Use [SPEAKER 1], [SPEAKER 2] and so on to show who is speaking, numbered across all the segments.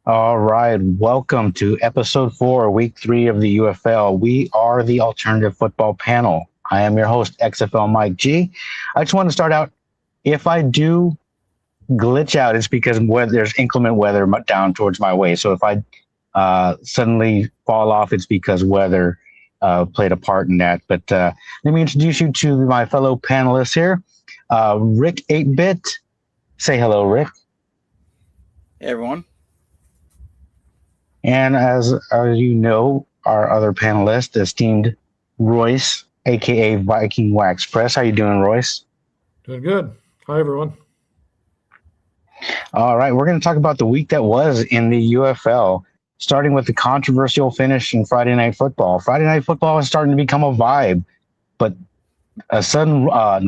[SPEAKER 1] All right, welcome to episode 4, week 3 of the UFL. We are the alternative football panel. I am your host, XFL Mike G. I just want to start out. If I do glitch out, it's because there's inclement weather down towards my way. So if I suddenly fall off, it's because weather played a part in that. But let me introduce you to my fellow panelists here. Rick 8-Bit. Say hello, Rick.
[SPEAKER 2] Hey everyone.
[SPEAKER 1] And as you know, our other panelist, esteemed Royce, aka Viking Wax Press. How you doing, Royce?
[SPEAKER 3] Doing good. Hi, everyone.
[SPEAKER 1] All right, we're going to talk about the week that was in the UFL, starting with the controversial finish in Friday Night Football. Friday Night Football is starting to become a vibe, but a sudden, a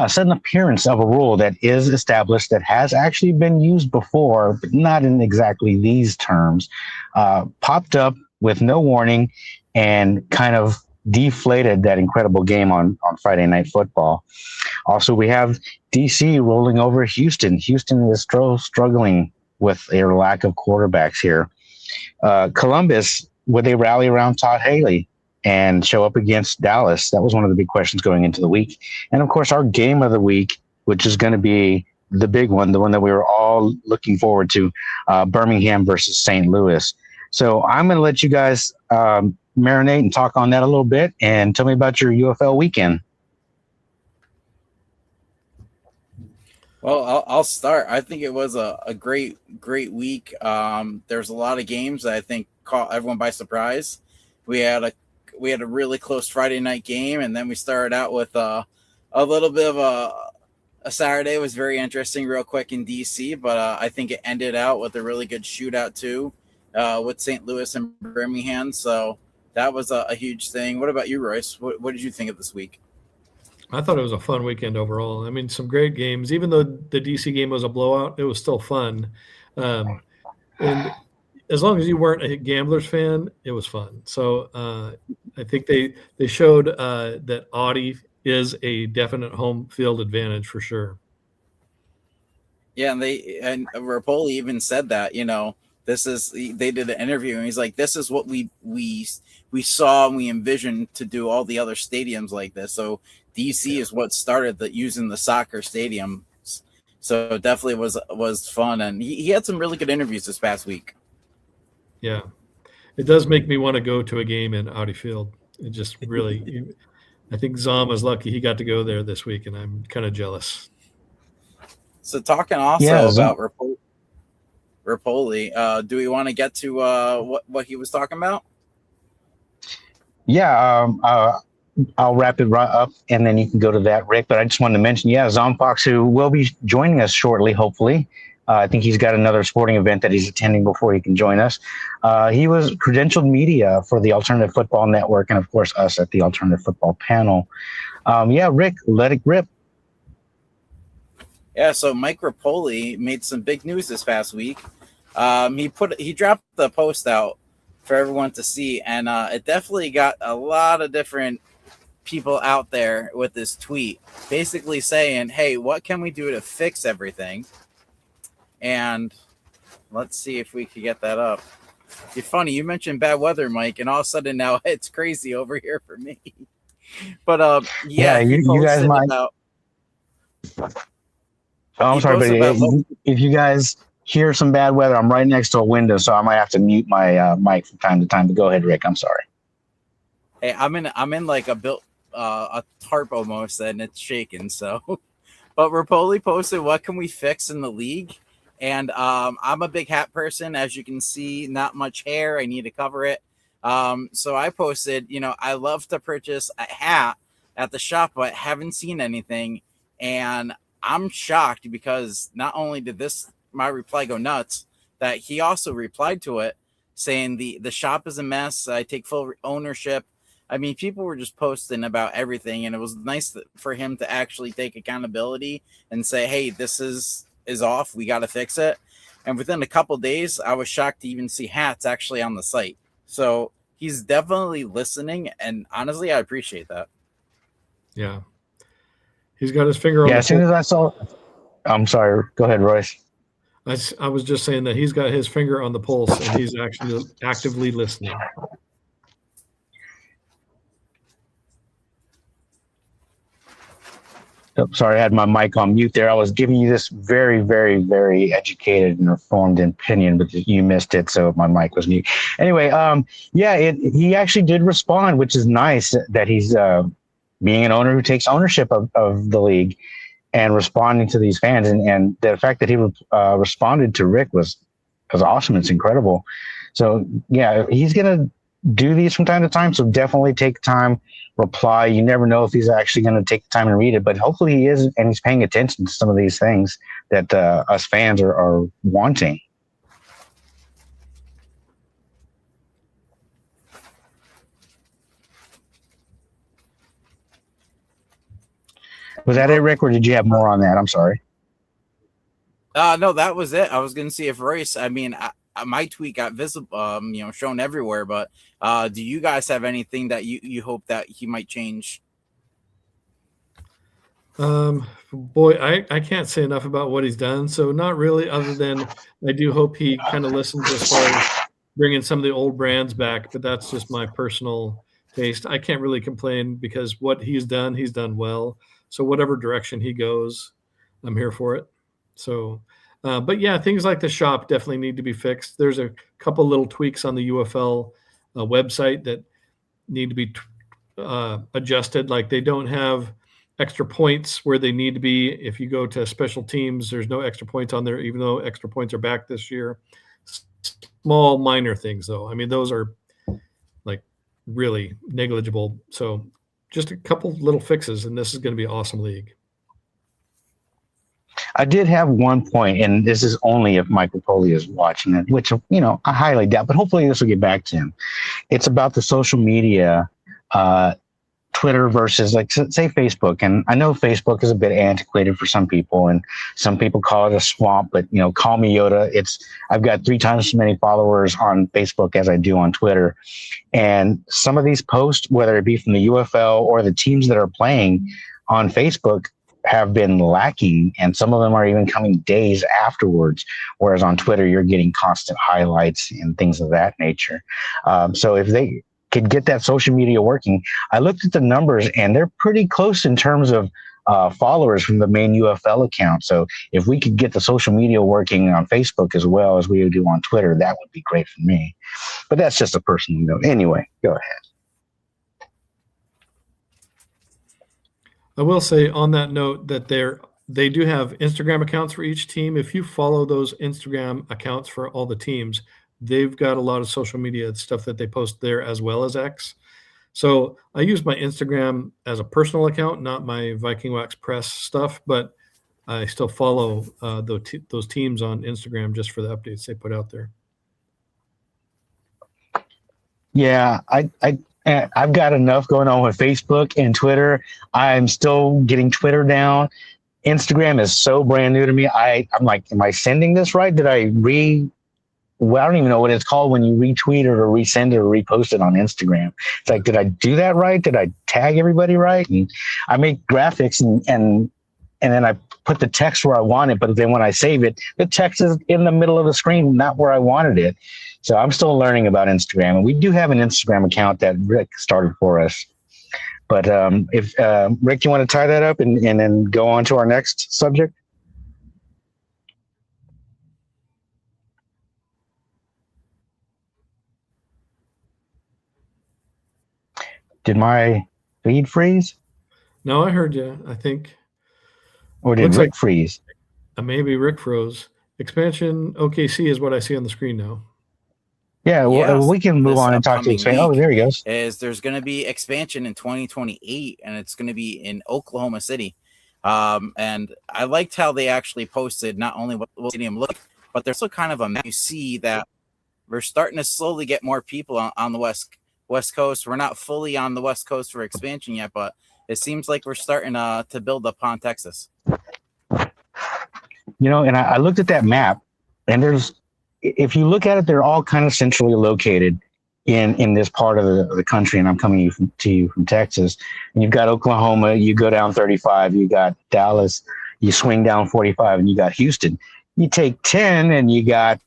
[SPEAKER 1] sudden appearance of a rule that is established that has actually been used before, but not in exactly these terms, popped up with no warning and kind of deflated that incredible game on Friday Night Football. Also, we have DC rolling over Houston. Houston is struggling with a lack of quarterbacks here. Columbus, would they rally around Todd Haley and show up against Dallas? That was one of the big questions going into the week. And of course, our game of the week, which is going to be the big one, the one that we were all looking forward to, Birmingham versus St. Louis. So I'm going to let you guys marinate and talk on that a little bit and tell me about your UFL weekend.
[SPEAKER 2] Well, I'll start. I think it was a great week. There's a lot of games that I think caught everyone by surprise. We had a really close Friday night game, and then we started out with a little bit of a Saturday. It was very interesting, real quick in DC, but I think it ended out with a really good shootout too, with St. Louis and Birmingham. So that was a huge thing. What about you, Royce? What did you think of this week?
[SPEAKER 3] I thought it was a fun weekend overall. I mean, some great games. Even though the DC game was a blowout, it was still fun. And as long as you weren't a Gamblers fan, it was fun. So I think they showed that Audi is a definite home field advantage for sure.
[SPEAKER 2] Yeah, and Rapoli even said that, they did an interview and he's like, this is what we saw and we envisioned to do all the other stadiums like this. So DC is what started using the soccer stadiums. So it definitely was fun, and he had some really good interviews this past week.
[SPEAKER 3] Yeah, it does make me want to go to a game in Audi Field. It just really, I think Zom was lucky he got to go there this week, and I'm kind of jealous.
[SPEAKER 2] So talking also about Rapoli, do we want to get to what he was talking about?
[SPEAKER 1] Yeah, I'll wrap it right up, and then you can go to that, Rick. But I just wanted to mention, Zom Fox, who will be joining us shortly, hopefully. I think he's got another sporting event that he's attending before he can join us. He was credentialed media for the Alternative Football Network and, of course, us at the Alternative Football Panel. Rick, let it rip.
[SPEAKER 2] Yeah, so Mike Rapoli made some big news this past week. He dropped the post out for everyone to see, and it definitely got a lot of different people out there with this tweet, basically saying, "Hey, what can we do to fix everything?" And let's see if we could get that up. It's funny, you mentioned bad weather, Mike, and all of a sudden now it's crazy over here for me. But
[SPEAKER 1] you guys might. I'm sorry, but if you guys hear some bad weather, I'm right next to a window, so I might have to mute my mic from time to time. But go ahead, Rick. I'm sorry.
[SPEAKER 2] Hey, I'm in like a tarp almost, and it's shaking. So, but Rapoli posted, "What can we fix in the league?" And I'm a big hat person, as you can see. Not much hair. I need to cover it. So I posted, I love to purchase a hat at the shop, but haven't seen anything. And I'm shocked because not only did my reply go nuts, that he also replied to it saying the shop is a mess. I take full ownership. I mean, people were just posting about everything, and it was nice for him to actually take accountability and say, "Hey, this is off. We got to fix it." And within a couple days, I was shocked to even see hats actually on the site. So he's definitely listening, and honestly, I appreciate that.
[SPEAKER 3] Yeah, he's got his finger on.
[SPEAKER 1] Yeah, as soon as I saw, I'm sorry. Go ahead, Royce.
[SPEAKER 3] I was just saying that he's got his finger on the pulse and he's actually actively listening.
[SPEAKER 1] Oh, sorry, I had my mic on mute there. I was giving you this very, very, very educated and informed opinion, but you missed it, so my mic was mute. Anyway, he actually did respond, which is nice that he's being an owner who takes ownership of the league and responding to these fans. And the fact that he responded to Rick was awesome. It's incredible. So, yeah, he's going to do these from time to time, so definitely take time, reply. You never know if he's actually going to take the time and read it, but hopefully he is, and he's paying attention to some of these things that us fans are wanting. Was that it, Rick, or did you have more on that? I'm sorry.
[SPEAKER 2] No, that was it. I was going to see if Royce, my tweet got visible, shown everywhere, but do you guys have anything that you hope that he might change?
[SPEAKER 3] Boy, I can't say enough about what he's done. So not really, other than I do hope he kind of listens as far as bringing some of the old brands back, but that's just my personal taste. I can't really complain because what he's done well. So whatever direction he goes, I'm here for it. So, but yeah, things like the shop definitely need to be fixed. There's a couple little tweaks on the UFL website that need to be adjusted. Like they don't have extra points where they need to be. If you go to special teams, there's no extra points on there, even though extra points are back this year. Small, minor things, though. I mean, those are like really negligible. So just a couple little fixes, and this is going to be an awesome league.
[SPEAKER 1] I did have one point, and this is only if Michael Poley is watching it, which, I highly doubt, but hopefully this will get back to him. It's about the social media, Twitter versus, like, say, Facebook. And I know Facebook is a bit antiquated for some people, and some people call it a swamp, but, call me Yoda. I've got 3 times as many followers on Facebook as I do on Twitter. And some of these posts, whether it be from the UFL or the teams that are playing on Facebook, have been lacking, and some of them are even coming days afterwards, whereas on Twitter you're getting constant highlights and things of that nature. So if they could get that social media working, I looked at the numbers and they're pretty close in terms of followers from the main UFL account. So if we could get the social media working on Facebook as well as we do on Twitter, that would be great for me. But that's just a personal note. Anyway, go ahead.
[SPEAKER 3] I will say on that note that they do have Instagram accounts for each team. If you follow those Instagram accounts for all the teams, they've got a lot of social media stuff that they post there as well as X. So I use my Instagram as a personal account, not my Viking Wax Press stuff, but I still follow those teams on Instagram just for the updates they put out there.
[SPEAKER 1] Yeah, I've got enough going on with Facebook and Twitter. I'm still getting Twitter down. Instagram is so brand new to me. I'm like, am I sending this right? Did I I don't even know what it's called when you retweet it or resend it or repost it on Instagram. It's like, did I do that right? Did I tag everybody right? And I make graphics and then I put the text where I want it. But then when I save it, the text is in the middle of the screen, not where I wanted it. So I'm still learning about Instagram, and we do have an Instagram account that Rick started for us. But if Rick, you want to tie that up and then go on to our next subject? Did my feed freeze?
[SPEAKER 3] No, I heard you, I think.
[SPEAKER 1] Or did Rick freeze?
[SPEAKER 3] Maybe Rick froze. Expansion OKC is what I see on the screen now.
[SPEAKER 1] Yeah, well, we can move on and talk to expansion. Oh, there he goes.
[SPEAKER 2] There's going to be expansion in 2028, and it's going to be in Oklahoma City. And I liked how they actually posted not only what the stadium looked, but there's also kind of you see that we're starting to slowly get more people on the West Coast. We're not fully on the West Coast for expansion yet, but it seems like we're starting to build upon Texas.
[SPEAKER 1] And I looked at that map, and if you look at it, they're all kind of centrally located in this part of the country. And I'm coming to you from Texas. And you've got Oklahoma, you go down 35, you got Dallas, you swing down 45, and you got Houston. You take 10 and you got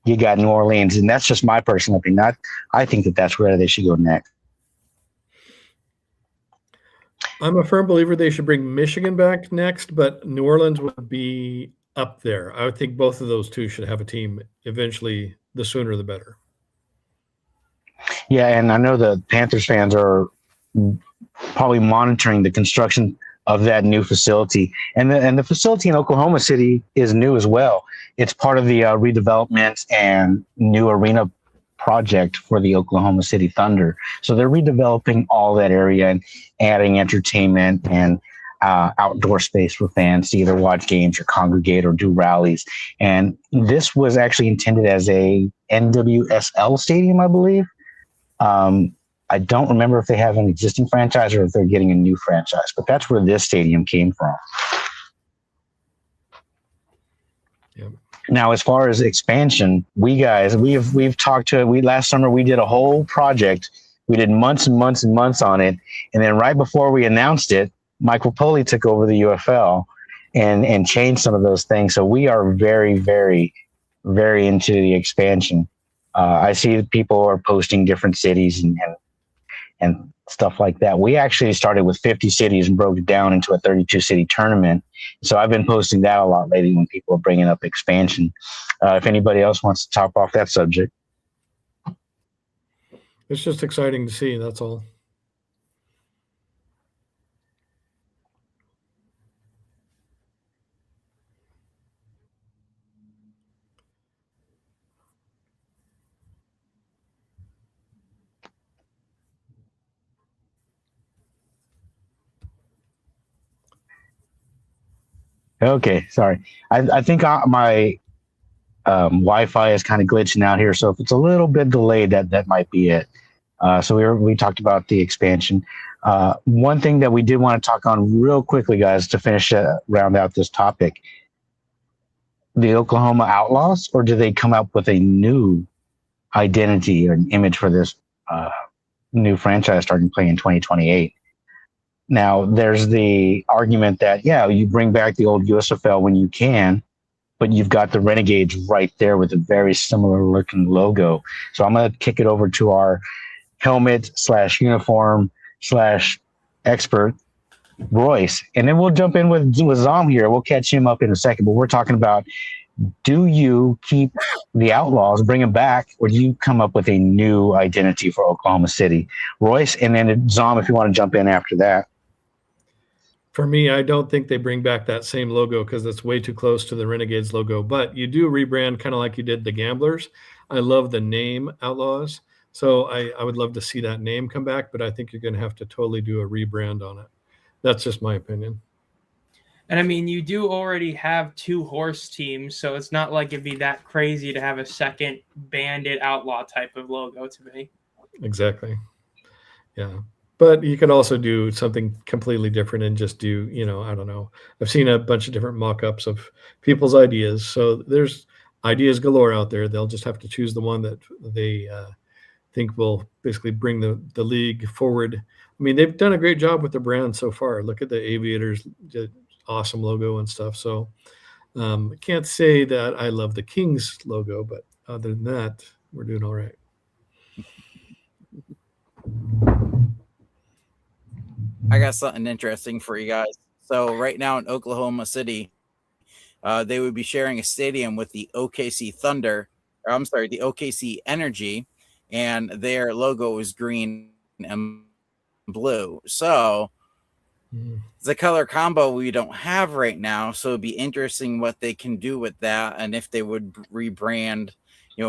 [SPEAKER 1] New Orleans, and that's just my personal opinion. I think that's where they should go next.
[SPEAKER 3] I'm a firm believer they should bring Michigan back next, but New Orleans would be up there. I would think both of those two should have a team eventually. The sooner the better.
[SPEAKER 1] Yeah, and I know the Panthers fans are probably monitoring the construction of that new facility, and the facility in Oklahoma City is new as well. It's part of the redevelopment and new arena project for the Oklahoma City Thunder. So they're redeveloping all that area and adding entertainment and outdoor space for fans to either watch games or congregate or do rallies. And this was actually intended as a NWSL stadium, I believe. I don't remember if they have an existing franchise or if they're getting a new franchise, but that's where this stadium came from.
[SPEAKER 3] Yep.
[SPEAKER 1] Now, as far as expansion, we've talked to it. Last summer we did a whole project. We did months and months and months on it, and then right before we announced it, Mike Rapoli took over the UFL and changed some of those things. So we are very, very, very into the expansion. I see that people are posting different cities and stuff like that. We actually started with 50 cities and broke it down into a 32 city tournament. So I've been posting that a lot lately when people are bringing up expansion. If anybody else wants to top off that subject.
[SPEAKER 3] It's just exciting to see. That's all.
[SPEAKER 1] Okay, sorry. I think my Wi-Fi is kind of glitching out here, so if it's a little bit delayed, that might be it. So we talked about the expansion. One thing that we did want to talk on real quickly, guys, to finish round out this topic: the Oklahoma Outlaws, or do they come up with a new identity or an image for this new franchise starting play in 2028? Now, there's the argument that, yeah, you bring back the old USFL when you can, but you've got the Renegades right there with a very similar looking logo. So I'm going to kick it over to our helmet/uniform/expert, Royce, and then we'll jump in with Zom here. We'll catch him up in a second, but we're talking about, do you keep the Outlaws, bring them back, or do you come up with a new identity for Oklahoma City? Royce, and then Zom, if you want to jump in after that.
[SPEAKER 3] For me, I don't think they bring back that same logo because that's way too close to the Renegades logo. But you do rebrand kind of like you did the Gamblers. I love the name Outlaws. So I would love to see that name come back, but I think you're going to have to totally do a rebrand on it. That's just my opinion.
[SPEAKER 4] And I mean, you do already have 2 horse teams, so it's not like it'd be that crazy to have a second bandit outlaw type of logo to me.
[SPEAKER 3] Exactly. Yeah. But you could also do something completely different and just do, I don't know. I've seen a bunch of different mock-ups of people's ideas. So there's ideas galore out there. They'll just have to choose the one that they think will basically bring the league forward. I mean, they've done a great job with the brand so far. Look at the Aviators, awesome logo and stuff. So I can't say that I love the Kings logo, but other than that, we're doing all right.
[SPEAKER 2] I got something interesting for you guys. So right now in Oklahoma City, they would be sharing a stadium with the OKC Thunder. The OKC Energy, and their logo is green and blue. So it's a color combo we don't have right now. So it'd be interesting what they can do with that, and if they would rebrand,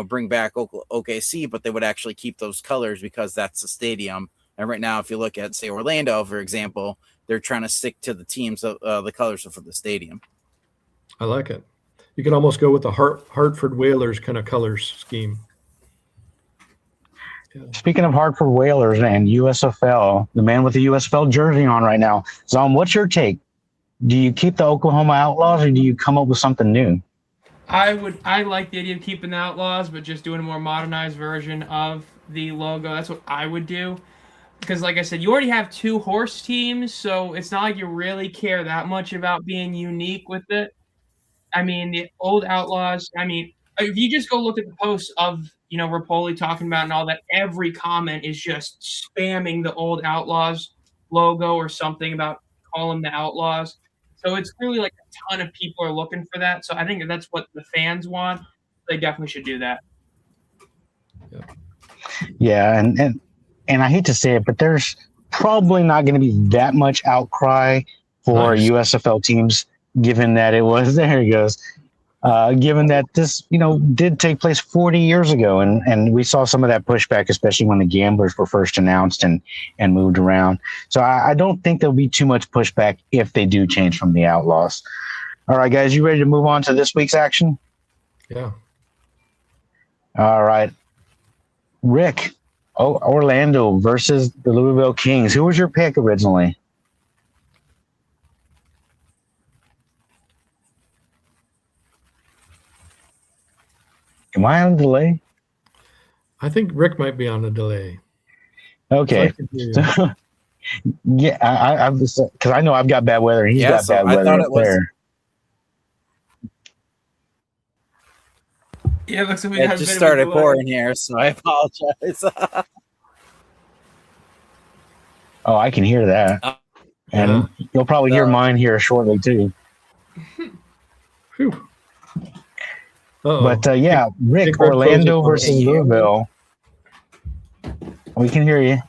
[SPEAKER 2] bring back OKC, but they would actually keep those colors because that's the stadium. And right now, if you look at, say, Orlando, for example, they're trying to stick to the teams of the colors for the stadium.
[SPEAKER 3] I like it. You can almost go with the Hartford Whalers kind of colors scheme.
[SPEAKER 1] Yeah. Speaking of Hartford Whalers and USFL, the man with the USFL jersey on right now, Zom, what's your take? Do you keep the Oklahoma Outlaws, or do you come up with something new?
[SPEAKER 4] I like the idea of keeping the Outlaws, but just doing a more modernized version of the logo. That's what I would do. Because, like I said, you already have 2 horse teams, so it's not like you really care that much about being unique with it. I mean, the old Outlaws. I mean, if you just go look at the posts of Rapoli talking about and all that, every comment is just spamming the old Outlaws logo or something about call them the Outlaws. So it's clearly like a ton of people are looking for that. So I think if that's what the fans want, they definitely should do that.
[SPEAKER 1] Yeah, and I hate to say it, but there's probably not going to be that much outcry for USFL teams, given that it was there he goes. Given that this, did take place 40 years ago, and we saw some of that pushback, especially when the Gamblers were first announced and moved around. So I don't think there'll be too much pushback if they do change from the Outlaws. All right, guys, you ready to move on to this week's action?
[SPEAKER 3] Yeah.
[SPEAKER 1] All right. Rick, Orlando versus the Louisville Kings. Who was your pick originally? Am I on a delay?
[SPEAKER 3] I think Rick might be on a delay.
[SPEAKER 1] Okay. So, yeah, I was because I know I've got bad weather. He's got bad weather up there.
[SPEAKER 4] Yeah, it looks like
[SPEAKER 2] it just started pouring here, so I apologize.
[SPEAKER 1] Oh, I can hear that, and you'll probably hear mine here shortly too.
[SPEAKER 3] Whew.
[SPEAKER 1] But yeah, Rick, Orlando versus Louisville. We can hear you.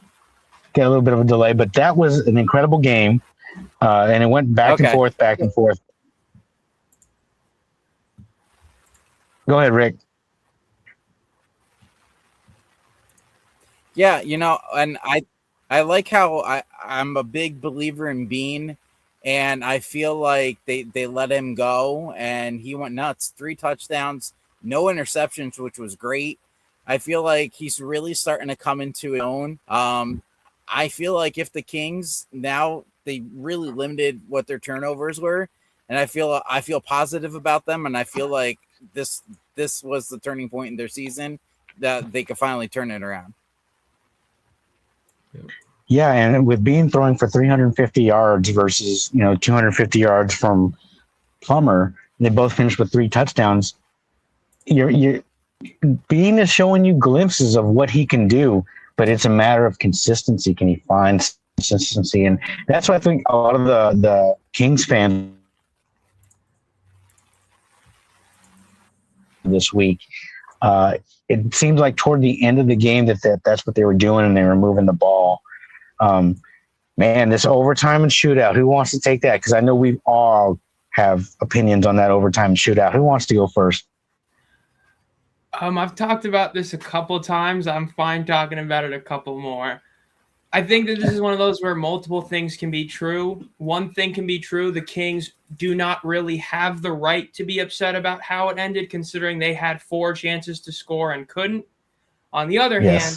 [SPEAKER 1] Get a little bit of a delay, but that was an incredible game, and it went back and forth, back and forth. Go ahead, Rick.
[SPEAKER 2] Yeah, and I like how I'm a big believer in Bean, and I feel like they let him go, and he went nuts. 3 touchdowns, no interceptions, which was great. I feel like he's really starting to come into his own. I feel like if the Kings now, they really limited what their turnovers were, and I feel positive about them, and I feel like this was the turning point in their season that they could finally turn it around.
[SPEAKER 1] Yeah, and with Bean throwing for 350 yards versus 250 yards from Plummer, they both finished with 3 touchdowns. Bean is showing you glimpses of what he can do, but it's a matter of consistency. Can he find consistency? And that's why I think a lot of the Kings fans this week. It seems like toward the end of the game that's what they were doing, and they were moving the ball. Man, this overtime and shootout, who wants to take that? Because I know we all have opinions on that overtime and shootout. Who wants to go first?
[SPEAKER 4] I've talked about this a couple times. I'm fine talking about it a couple more. I think that this is one of those where multiple things can be true. One thing can be true. The Kings do not really have the right to be upset about how it ended, considering they had 4 chances to score and couldn't. On the other hand,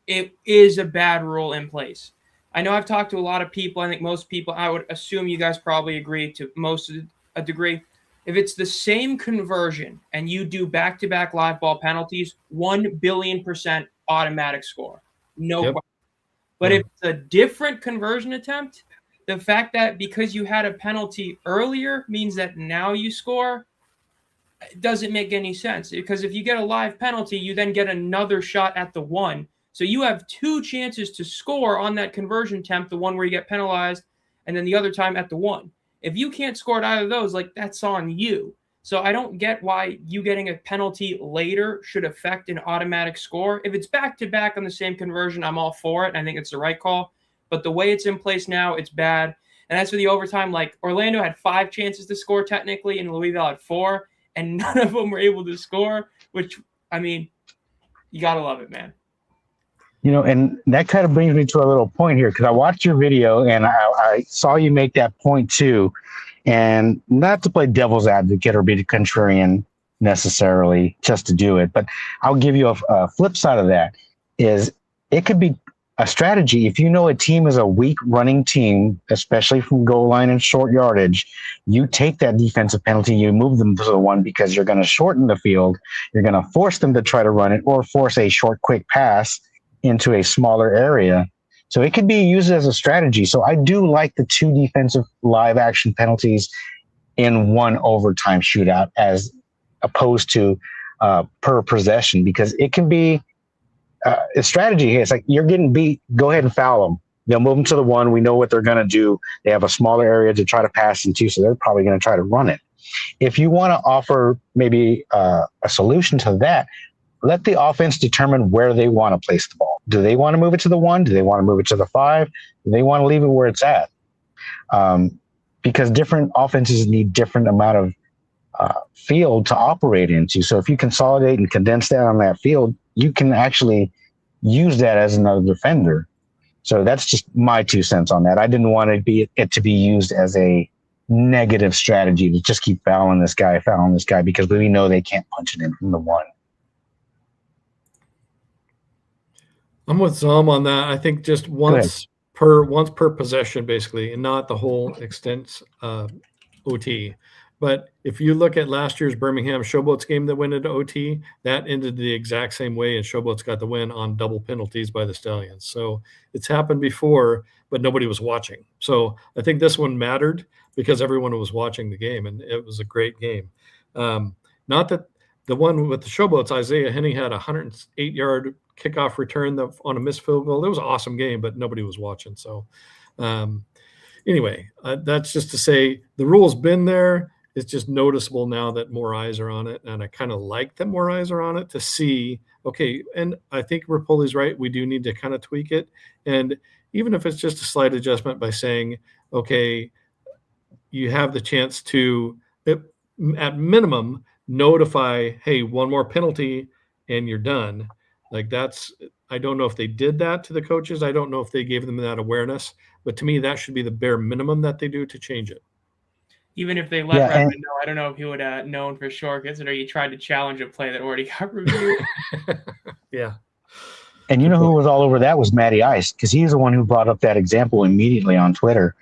[SPEAKER 4] it is a bad rule in place. I know I've talked to a lot of people. I think most people, I would assume you guys probably agree to most of a degree. If it's the same conversion and you do back-to-back live ball penalties, 1 billion% automatic score. No question. But if it's a different conversion attempt, the fact that because you had a penalty earlier means that now you score, it doesn't make any sense. Because if you get a live penalty, you then get another shot at the 1. So you have 2 chances to score on that conversion attempt, the one where you get penalized, and then the other time at the 1. If you can't score at either of those, that's on you. So I don't get why you getting a penalty later should affect an automatic score. If it's back-to-back on the same conversion, I'm all for it. I think it's the right call. But the way it's in place now, it's bad. And as for the overtime, Orlando had 5 chances to score technically, and Louisville had 4, and none of them were able to score, which, you got to love it, man.
[SPEAKER 1] And that kind of brings me to a little point here, because I watched your video and I saw you make that point too. And not to play devil's advocate or be the contrarian necessarily just to do it, but I'll give you a flip side of that is it could be a strategy. If you know a team is a weak running team, especially from goal line and short yardage, you take that defensive penalty, you move them to the 1 because you're going to shorten the field. You're going to force them to try to run it or force a short, quick pass into a smaller area. So it could be used as a strategy. So I do like the 2 defensive live action penalties in one overtime shootout as opposed to per possession, because it can be a strategy here. It's like, you're getting beat, go ahead and foul them. They'll move them to the one. We know what they're going to do. They have a smaller area to try to pass into, so they're probably going to try to run it. If you want to offer maybe a solution to that, let the offense determine where they want to place the ball. Do they want to move it to the one? Do they want to move it to the 5? Do they want to leave it where it's at? Because different offenses need different amount of field to operate into. So if you consolidate and condense that on that field, you can actually use that as another defender. So that's just my 2 cents on that. I didn't want it to be used as a negative strategy to just keep fouling this guy, because we know they can't punch it in from the 1.
[SPEAKER 3] I'm with Zom on that. I think just once per possession, basically, and not the whole extent OT. But if you look at last year's Birmingham Showboats game that went into OT, that ended the exact same way, and Showboats got the win on double penalties by the Stallions. So it's happened before, but nobody was watching. So I think this one mattered because everyone was watching the game, and it was a great game. Not that the one with the Showboats, Isaiah Henning had a 108-yard kickoff return on a missed field goal. It was an awesome game, but nobody was watching. So anyway, that's just to say the rule's been there. It's just noticeable now that more eyes are on it. And I kind of like that more eyes are on it to see, okay, and I think Rapoli's right. We do need to kind of tweak it. And even if it's just a slight adjustment by saying, okay, you have the chance to, at minimum, notify, hey, one more penalty and you're done. Like I don't know if they did that to the coaches. I don't know if they gave them that awareness. But to me, that should be the bare minimum that they do to change it.
[SPEAKER 4] Even if they let Redmond know, I don't know if he would have known for sure, considering he tried to challenge a play that already got reviewed.
[SPEAKER 3] Yeah.
[SPEAKER 1] And you know who was all over that was Matty Ice, because he's the one who brought up that example immediately on Twitter.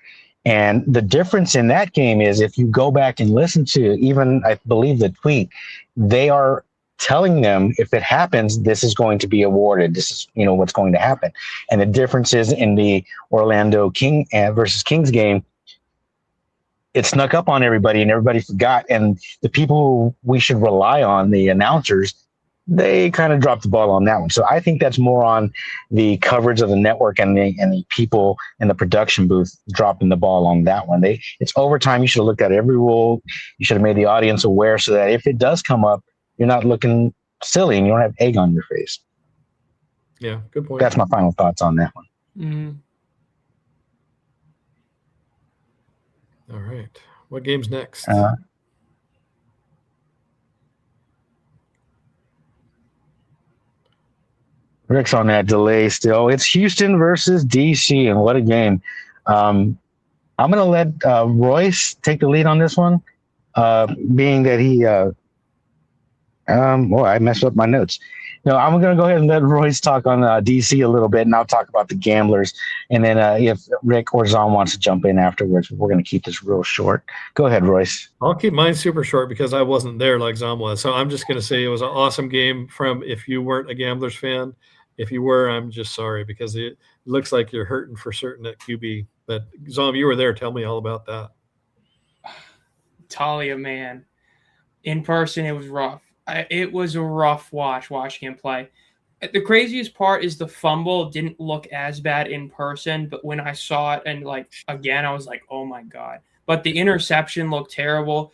[SPEAKER 1] And the difference in that game is, if you go back and listen to even, I believe, the tweet, they are telling them, if it happens, this is going to be awarded. This is, what's going to happen. And the difference is, in the Orlando King versus Kings game, it snuck up on everybody and everybody forgot. And the people we should rely on, the announcers, they kind of dropped the ball on that one. So I think that's more on the coverage of the network and the people in the production booth dropping the ball on that one. It's overtime. You should have looked at every rule. You should have made the audience aware, so that if it does come up, you're not looking silly and you don't have egg on your face.
[SPEAKER 3] Yeah, good point.
[SPEAKER 1] That's my final thoughts on that one.
[SPEAKER 4] Mm-hmm.
[SPEAKER 3] All right. What game's next?
[SPEAKER 1] Rick's on that delay still. It's Houston versus DC, and what a game. I'm going to let Royce take the lead on this one, being that he I messed up my notes. No, I'm going to go ahead and let Royce talk on DC a little bit, and I'll talk about the Gamblers. And then if Rick or Zon wants to jump in afterwards, we're going to keep this real short. Go ahead, Royce.
[SPEAKER 3] I'll keep mine super short because I wasn't there like Zon was. So I'm just going to say it was an awesome game from, if you weren't a Gamblers fan. If you were, I'm just sorry, because it looks like you're hurting for certain at QB. But Zon, you were there. Tell me all about that.
[SPEAKER 4] Talia, man. In person, it was rough. It was a rough watching him play. The craziest part is the fumble didn't look as bad in person, but when I saw it and again, I was like, oh my God. But the interception looked terrible.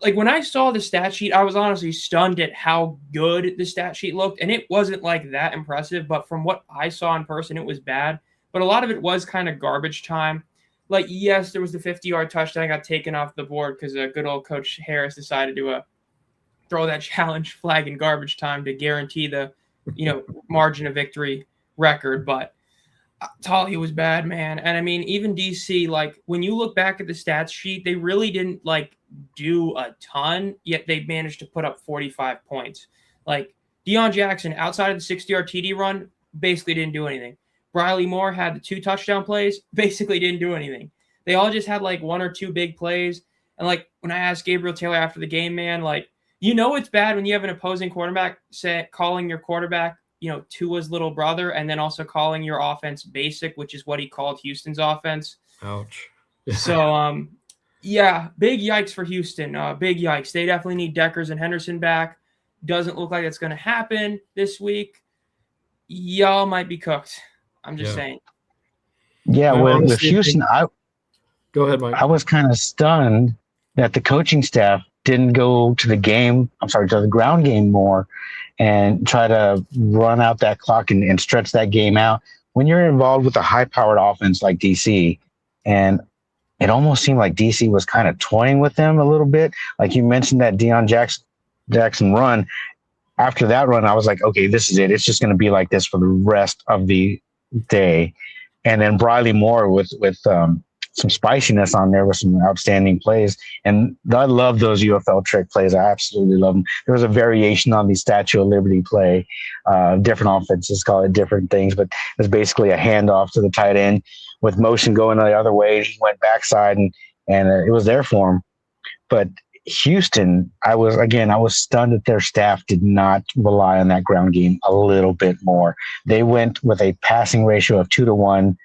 [SPEAKER 4] Like when I saw the stat sheet, I was honestly stunned at how good the stat sheet looked. And it wasn't that impressive, but from what I saw in person, it was bad. But a lot of it was kind of garbage time. Yes, there was the 50-yard touchdown got taken off the board because good old Coach Harris decided to throw that challenge flag in garbage time to guarantee the, margin of victory record. But Talia was bad, man. And I mean, even DC, when you look back at the stats sheet, they really didn't do a ton, yet they managed to put up 45 points. Deion Jackson, outside of the 60-yard TD run, basically didn't do anything. Briley Moore had the 2 touchdown plays, basically didn't do anything. They all just had 1 or 2 big plays. And when I asked Gabriel Taylor after the game, man, it's bad when you have an opposing quarterback calling your quarterback, Tua's little brother, and then also calling your offense basic, which is what he called Houston's offense.
[SPEAKER 3] Ouch.
[SPEAKER 4] So, Yeah, big yikes for Houston. Big yikes. They definitely need Deckers and Henderson back. Doesn't look like it's going to happen this week. Y'all might be cooked. I'm just saying.
[SPEAKER 1] Yeah, with Houston,
[SPEAKER 3] go ahead, Mike.
[SPEAKER 1] I was kind of stunned that the coaching staff didn't go to the ground game more and try to run out that clock and stretch that game out. When you're involved with a high-powered offense like DC, and it almost seemed like DC was kind of toying with them a little bit. Like you mentioned that Deion Jackson run. After that run, I was like, okay, this is it. It's just going to be like this for the rest of the day. And then Briley Moore with some spiciness on there with some outstanding plays. And I love those UFL trick plays. I absolutely love them. There was a variation on the Statue of Liberty play. Different offenses call it different things, but it's basically a handoff to the tight end with motion going the other way. He went backside and it was there for him. But Houston, I was stunned that their staff did not rely on that ground game a little bit more. They went with a passing ratio of 2-1,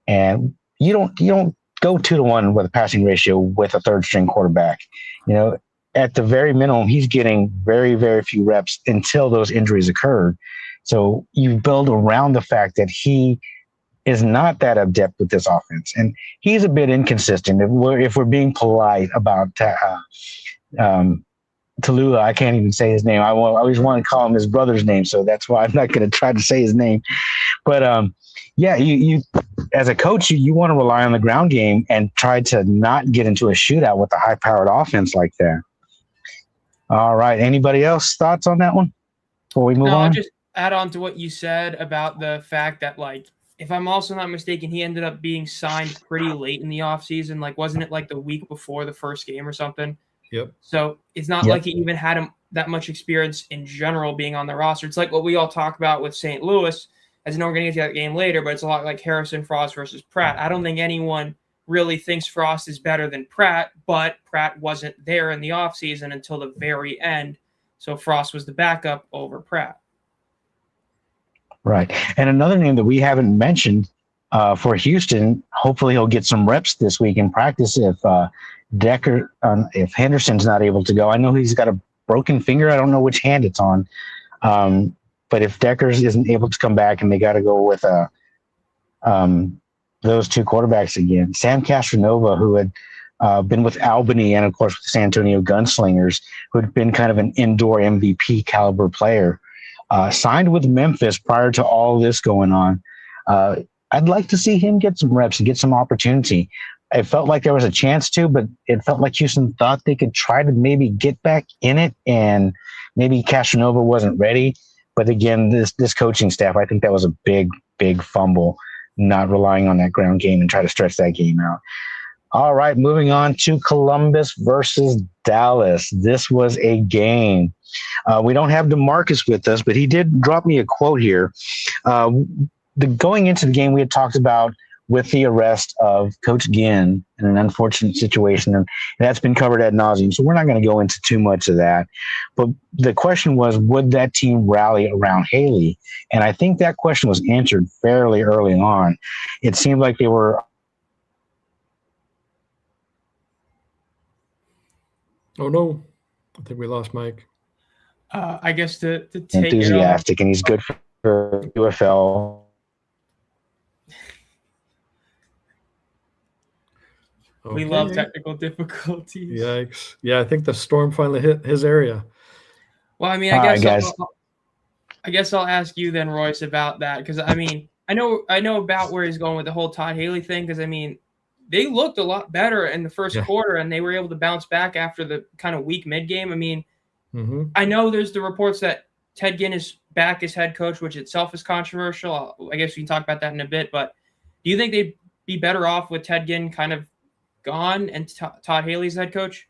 [SPEAKER 1] and you don't go 2-1 with a passing ratio with a third string quarterback. You know, at the very minimum, he's getting very, very few reps until those injuries occurred. So you build around the fact that he is not that adept with this offense, and he's a bit inconsistent. If we're being polite about Tallulah, I can't even say his name. I always want to call him his brother's name, so that's why I'm not going to try to say his name. But yeah, you as a coach, you want to rely on the ground game and try to not get into a shootout with a high-powered offense like that. All right, anybody else thoughts on that one before we move on?
[SPEAKER 4] I'll just add on to what you said about the fact that, like, if I'm also not mistaken, he ended up being signed pretty late in the offseason. Like, wasn't it like the week before the first game or something?
[SPEAKER 3] Yep.
[SPEAKER 4] So it's not like he even had that much experience in general being on the roster. It's like what we all talk about with St. Louis, as an organization that game later, but it's a lot like Harrison Frost versus Pratt. I don't think anyone really thinks Frost is better than Pratt, but Pratt wasn't there in the offseason until the very end. So Frost was the backup over Pratt.
[SPEAKER 1] Right. And another name that we haven't mentioned for Houston, hopefully he'll get some reps this week in practice if Henderson's not able to go. I know he's got a broken finger. I don't know which hand it's on. But if Deckers isn't able to come back and they got to go with those two quarterbacks again, Sam Castronova, who had been with Albany and, of course, with the San Antonio Gunslingers, who had been kind of an indoor MVP caliber player, signed with Memphis prior to all this going on. I'd like to see him get some reps and get some opportunity. It felt like there was a chance to, but it felt like Houston thought they could try to maybe get back in it, and maybe Castronova wasn't ready. But again, this coaching staff, I think that was a big, big fumble, not relying on that ground game and try to stretch that game out. All right, moving on to Columbus versus Dallas. This was a game. We don't have DeMarcus with us, but he did drop me a quote here. Going into the game, we had talked about with the arrest of Coach Ginn in an unfortunate situation, and that's been covered ad nauseum, so we're not going to go into too much of that. But the question was, would that team rally around Haley? And I think that question was answered fairly early on. It seemed like they were...
[SPEAKER 3] Oh, no. I think we lost Mike.
[SPEAKER 4] I guess to take
[SPEAKER 1] enthusiastic, and he's good for UFL.
[SPEAKER 3] Okay.
[SPEAKER 4] We love technical difficulties.
[SPEAKER 3] Yikes. Yeah, I think the storm finally hit his area.
[SPEAKER 4] Well, I mean, I guess I'll ask you then, Royce, about that, because I mean, I know about where he's going with the whole Todd Haley thing, because I mean, they looked a lot better in the first quarter, and they were able to bounce back after the kind of weak mid game. I mean, I know there's the reports that Ted Ginn is back as head coach, which itself is controversial. I guess we can talk about that in a bit, but do you think they'd be better off with Ted Ginn kind of gone and Todd Haley's head coach?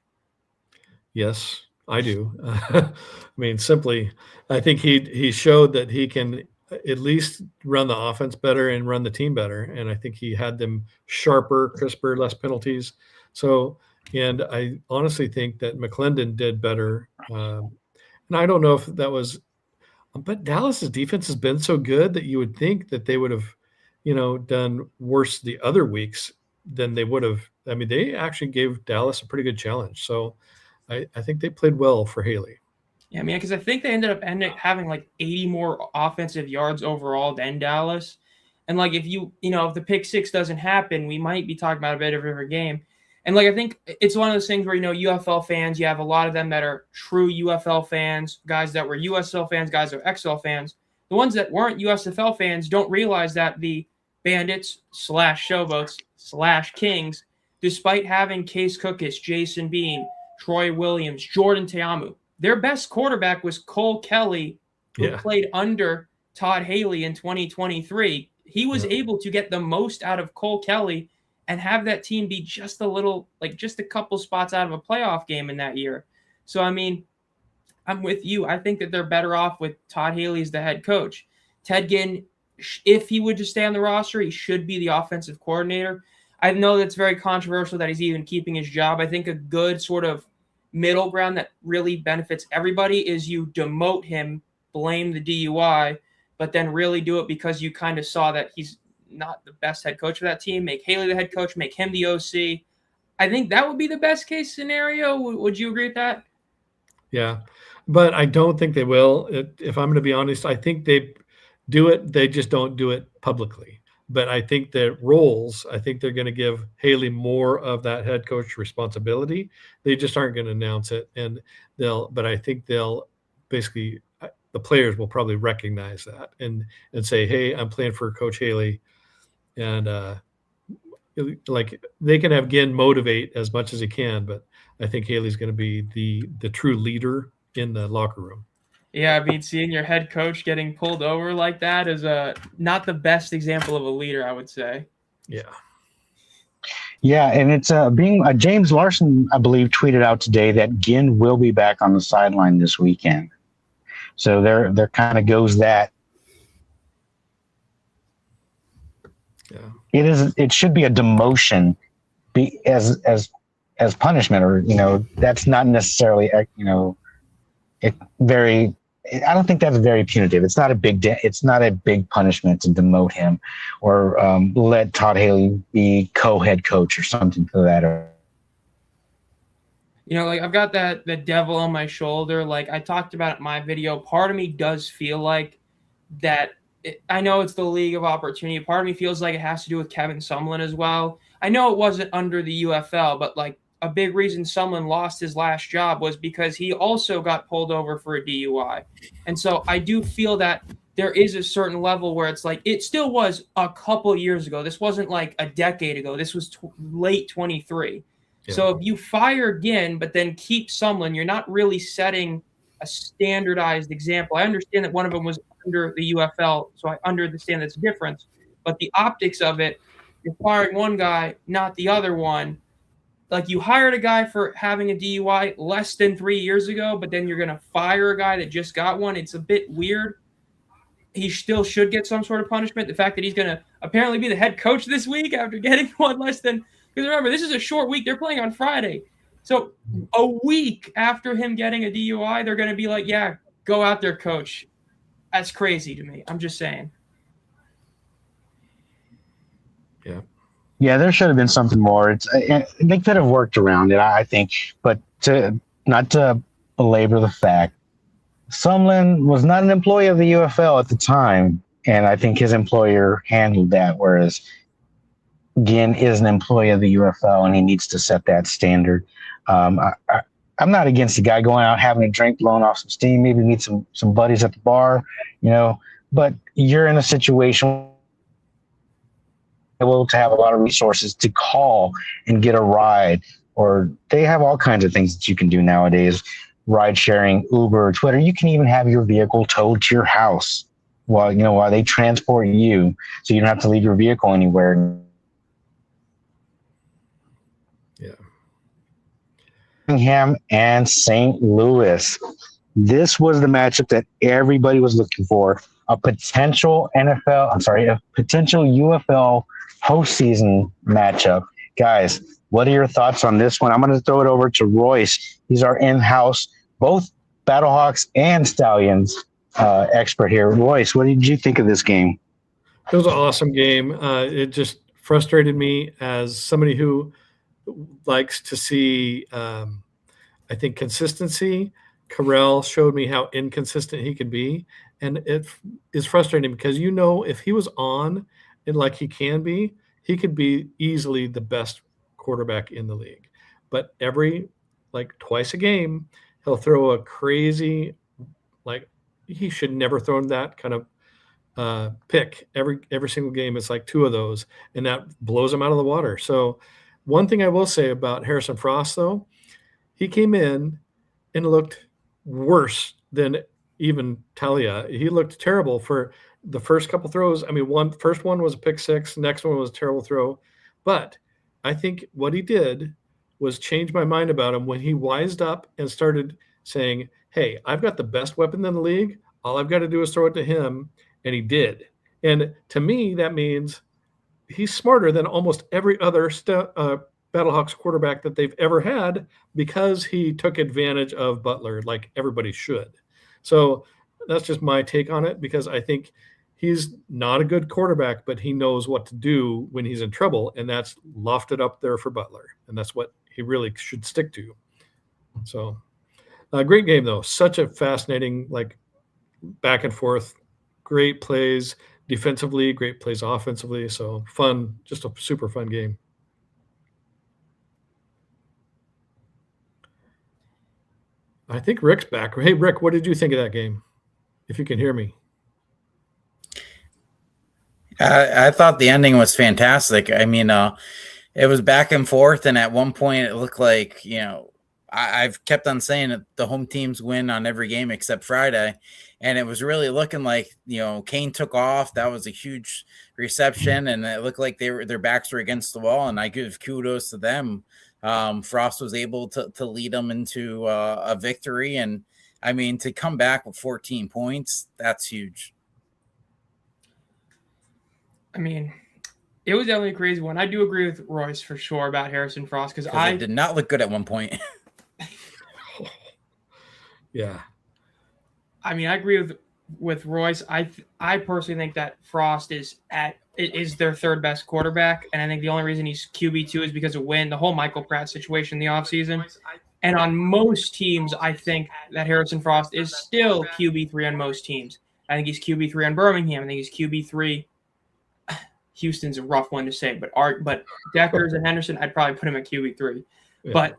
[SPEAKER 3] Yes, I do. I mean, simply, I think he showed that he can at least run the offense better and run the team better. And I think he had them sharper, crisper, less penalties. So, and I honestly think that McClendon did better. And I don't know if that was, but Dallas's defense has been so good that you would think that they would have, done worse the other weeks. than they would have. I mean, they actually gave Dallas a pretty good challenge. So I think they played well for Haley.
[SPEAKER 4] Yeah, man, because I think they ended up having like 80 more offensive yards overall than Dallas. And like if if the pick six doesn't happen, we might be talking about a bit of a different game. And like I think it's one of those things where UFL fans, you have a lot of them that are true UFL fans, guys that were USL fans, guys that are XL fans. The ones that weren't USFL fans don't realize that the Bandits / Showboats / Kings, despite having Case Cookus, Jason Bean, Troy Williams, Jordan Teamu, their best quarterback was Cole Kelly, who played under Todd Haley in 2023. He was able to get the most out of Cole Kelly and have that team be just a couple spots out of a playoff game in that year. So, I mean, I'm with you. I think that they're better off with Todd Haley as the head coach. Ted Ginn, if he would just stay on the roster, he should be the offensive coordinator. I know that's very controversial that he's even keeping his job. I think a good sort of middle ground that really benefits everybody is you demote him, blame the DUI, but then really do it because you kind of saw that he's not the best head coach for that team. Make Haley the head coach, make him the OC. I think that would be the best case scenario. Would you agree with that?
[SPEAKER 3] Yeah, but I don't think they will. If I'm going to be honest, I think they do it. They just don't do it publicly. But I think the roles, I think they're going to give Haley more of that head coach responsibility. They just aren't going to announce it. But I think they'll basically, the players will probably recognize that and say, hey, I'm playing for Coach Haley. And like they can have Ginn motivate as much as he can, but I think Haley's going to be the true leader in the locker room.
[SPEAKER 4] Yeah, I mean, seeing your head coach getting pulled over like that is not the best example of a leader, I would say.
[SPEAKER 3] Yeah.
[SPEAKER 1] Yeah, and it's being James Larson, I believe, tweeted out today that Ginn will be back on the sideline this weekend. So there kind of goes that.
[SPEAKER 3] Yeah.
[SPEAKER 1] It should be a demotion, as punishment, or that's not necessarily very. I don't think that's very punitive. It's not a big punishment to demote him, or let Todd Haley be co-head coach or something to that.
[SPEAKER 4] Like I've got the devil on my shoulder. Like I talked about in my video, part of me does feel like that. I know it's the league of opportunity. Part of me feels like it has to do with Kevin Sumlin as well. I know it wasn't under the UFL, but like a big reason Sumlin lost his last job was because he also got pulled over for a DUI. And so I do feel that there is a certain level where it's like, it still was a couple years ago. This wasn't like a decade ago. This was late 23. Yeah. So if you fire again, but then keep Sumlin, you're not really setting a standardized example. I understand that one of them was under the UFL, so I understand that's a difference. But the optics of it, you're firing one guy, not the other one. Like you hired a guy for having a DUI less than 3 years ago, but then you're going to fire a guy that just got one. It's a bit weird. He still should get some sort of punishment. The fact that he's going to apparently be the head coach this week after getting one less than – because remember, this is a short week. They're playing on Friday. So a week after him getting a DUI, they're going to be like, yeah, go out there, coach. That's crazy to me. I'm just saying.
[SPEAKER 3] Yeah.
[SPEAKER 1] Yeah, there should have been something more. They could have worked around it, I think. But not to belabor the fact, Sumlin was not an employee of the UFL at the time, and I think his employer handled that, whereas Ginn is an employee of the UFL, and he needs to set that standard. I'm not against the guy going out, having a drink, blowing off some steam, maybe meet some buddies at the bar, but you're in a situation able to have a lot of resources to call and get a ride, or they have all kinds of things that you can do nowadays. Ride sharing, Uber, Twitter. You can even have your vehicle towed to your house while they transport you, so you don't have to leave your vehicle anywhere.
[SPEAKER 3] Yeah.
[SPEAKER 1] Birmingham and St. Louis. This was the matchup that everybody was looking for. A potential UFL postseason matchup. Guys, what are your thoughts on this one? I'm going to throw it over to Royce. He's our in-house, both Battlehawks and Stallions expert here. Royce, what did you think of this game?
[SPEAKER 3] It was an awesome game. frustrated me as somebody who likes to see, I think, consistency. Corral showed me how inconsistent he can be. And it is frustrating because, if he was on and like he can be, he could be easily the best quarterback in the league. But twice a game, he'll throw a crazy, he should never throw that kind of pick every single game. It's like 2 of those, and that blows him out of the water. So one thing I will say about Harrison Frost, though, he came in and looked worse than even Talia. He looked terrible for the first couple throws. I mean, first one was a pick six, next one was a terrible throw. But I think what he did was change my mind about him when he wised up and started saying, hey, I've got the best weapon in the league. All I've got to do is throw it to him. And he did. And to me, that means he's smarter than almost every other Battlehawks quarterback that they've ever had, because he took advantage of Butler like everybody should. So that's just my take on it, because I think he's not a good quarterback, but he knows what to do when he's in trouble, and that's loft it up there for Butler. And that's what he really should stick to. So great game, though. Such a fascinating, back and forth, great plays defensively, great plays offensively. So fun, just a super fun game. I think Rick's back. Hey, Rick, what did you think of that game? If you can hear me.
[SPEAKER 2] I thought the ending was fantastic. I mean, it was back and forth, and at one point it looked like, I've kept on saying that the home teams win on every game except Friday, and it was really looking like, Kane took off. That was a huge reception, and it looked like their backs were against the wall, and I give kudos to them. Frost was able to lead them into a victory, and I mean, to come back with 14 points, that's huge.
[SPEAKER 4] I mean, it was definitely a crazy one. I do agree with Royce for sure about Harrison Frost, because
[SPEAKER 2] it did not look good at one point.
[SPEAKER 3] Yeah.
[SPEAKER 4] I mean, I agree with Royce. I personally think that Frost is their third best quarterback, and I think the only reason he's QB2 is because of the whole Michael Pratt situation in the offseason. And on most teams, I think that Harrison Frost is still QB3 on most teams. I think he's QB3 on Birmingham. I think he's QB3. Houston's a rough one to say, but Deckers and Henderson, I'd probably put him at QB3. Yeah. But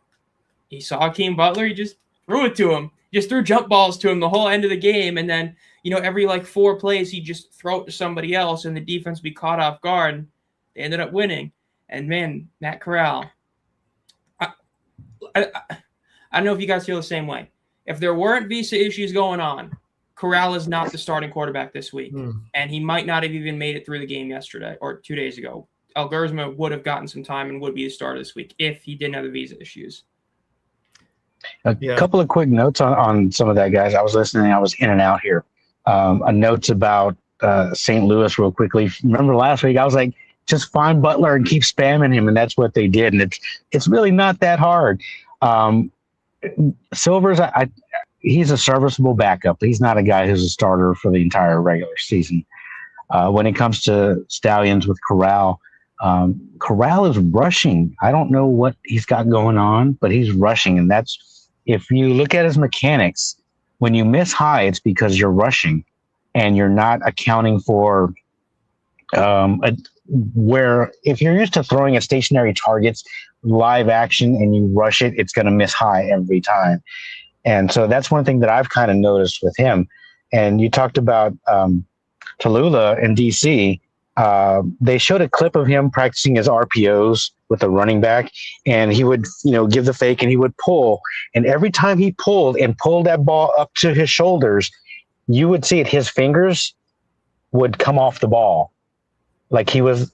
[SPEAKER 4] he saw Akeem Butler, he just threw it to him. Just threw jump balls to him the whole end of the game, and then every 4 plays he'd just throw it to somebody else, and the defense would be caught off guard. And they ended up winning. And man, Matt Corral, I don't know if you guys feel the same way. If there weren't visa issues going on, Corral is not the starting quarterback this week, and he might not have even made it through the game yesterday or 2 days ago. Elgersma would have gotten some time and would be the starter this week if he didn't have the visa issues.
[SPEAKER 1] A couple of quick notes on some of that, guys. I was listening. I was in and out here. A notes about St. Louis real quickly. Remember last week, I was like, just find Butler and keep spamming him, and that's what they did. And it's really not that hard. Silvers, he's a serviceable backup. He's not a guy who's a starter for the entire regular season. When it comes to Stallions with Corral, Corral is rushing. I don't know what he's got going on, but he's rushing. And if you look at his mechanics, when you miss high, it's because you're rushing and you're not accounting for where if you're used to throwing at stationary targets, live action, and you rush it, it's going to miss high every time. And so that's one thing that I've kind of noticed with him. And you talked about Tallulah in DC. They showed a clip of him practicing his RPOs with a running back, and he would, give the fake and he would pull. And every time he pulled that ball up to his shoulders, you would see it. His fingers would come off the ball. He was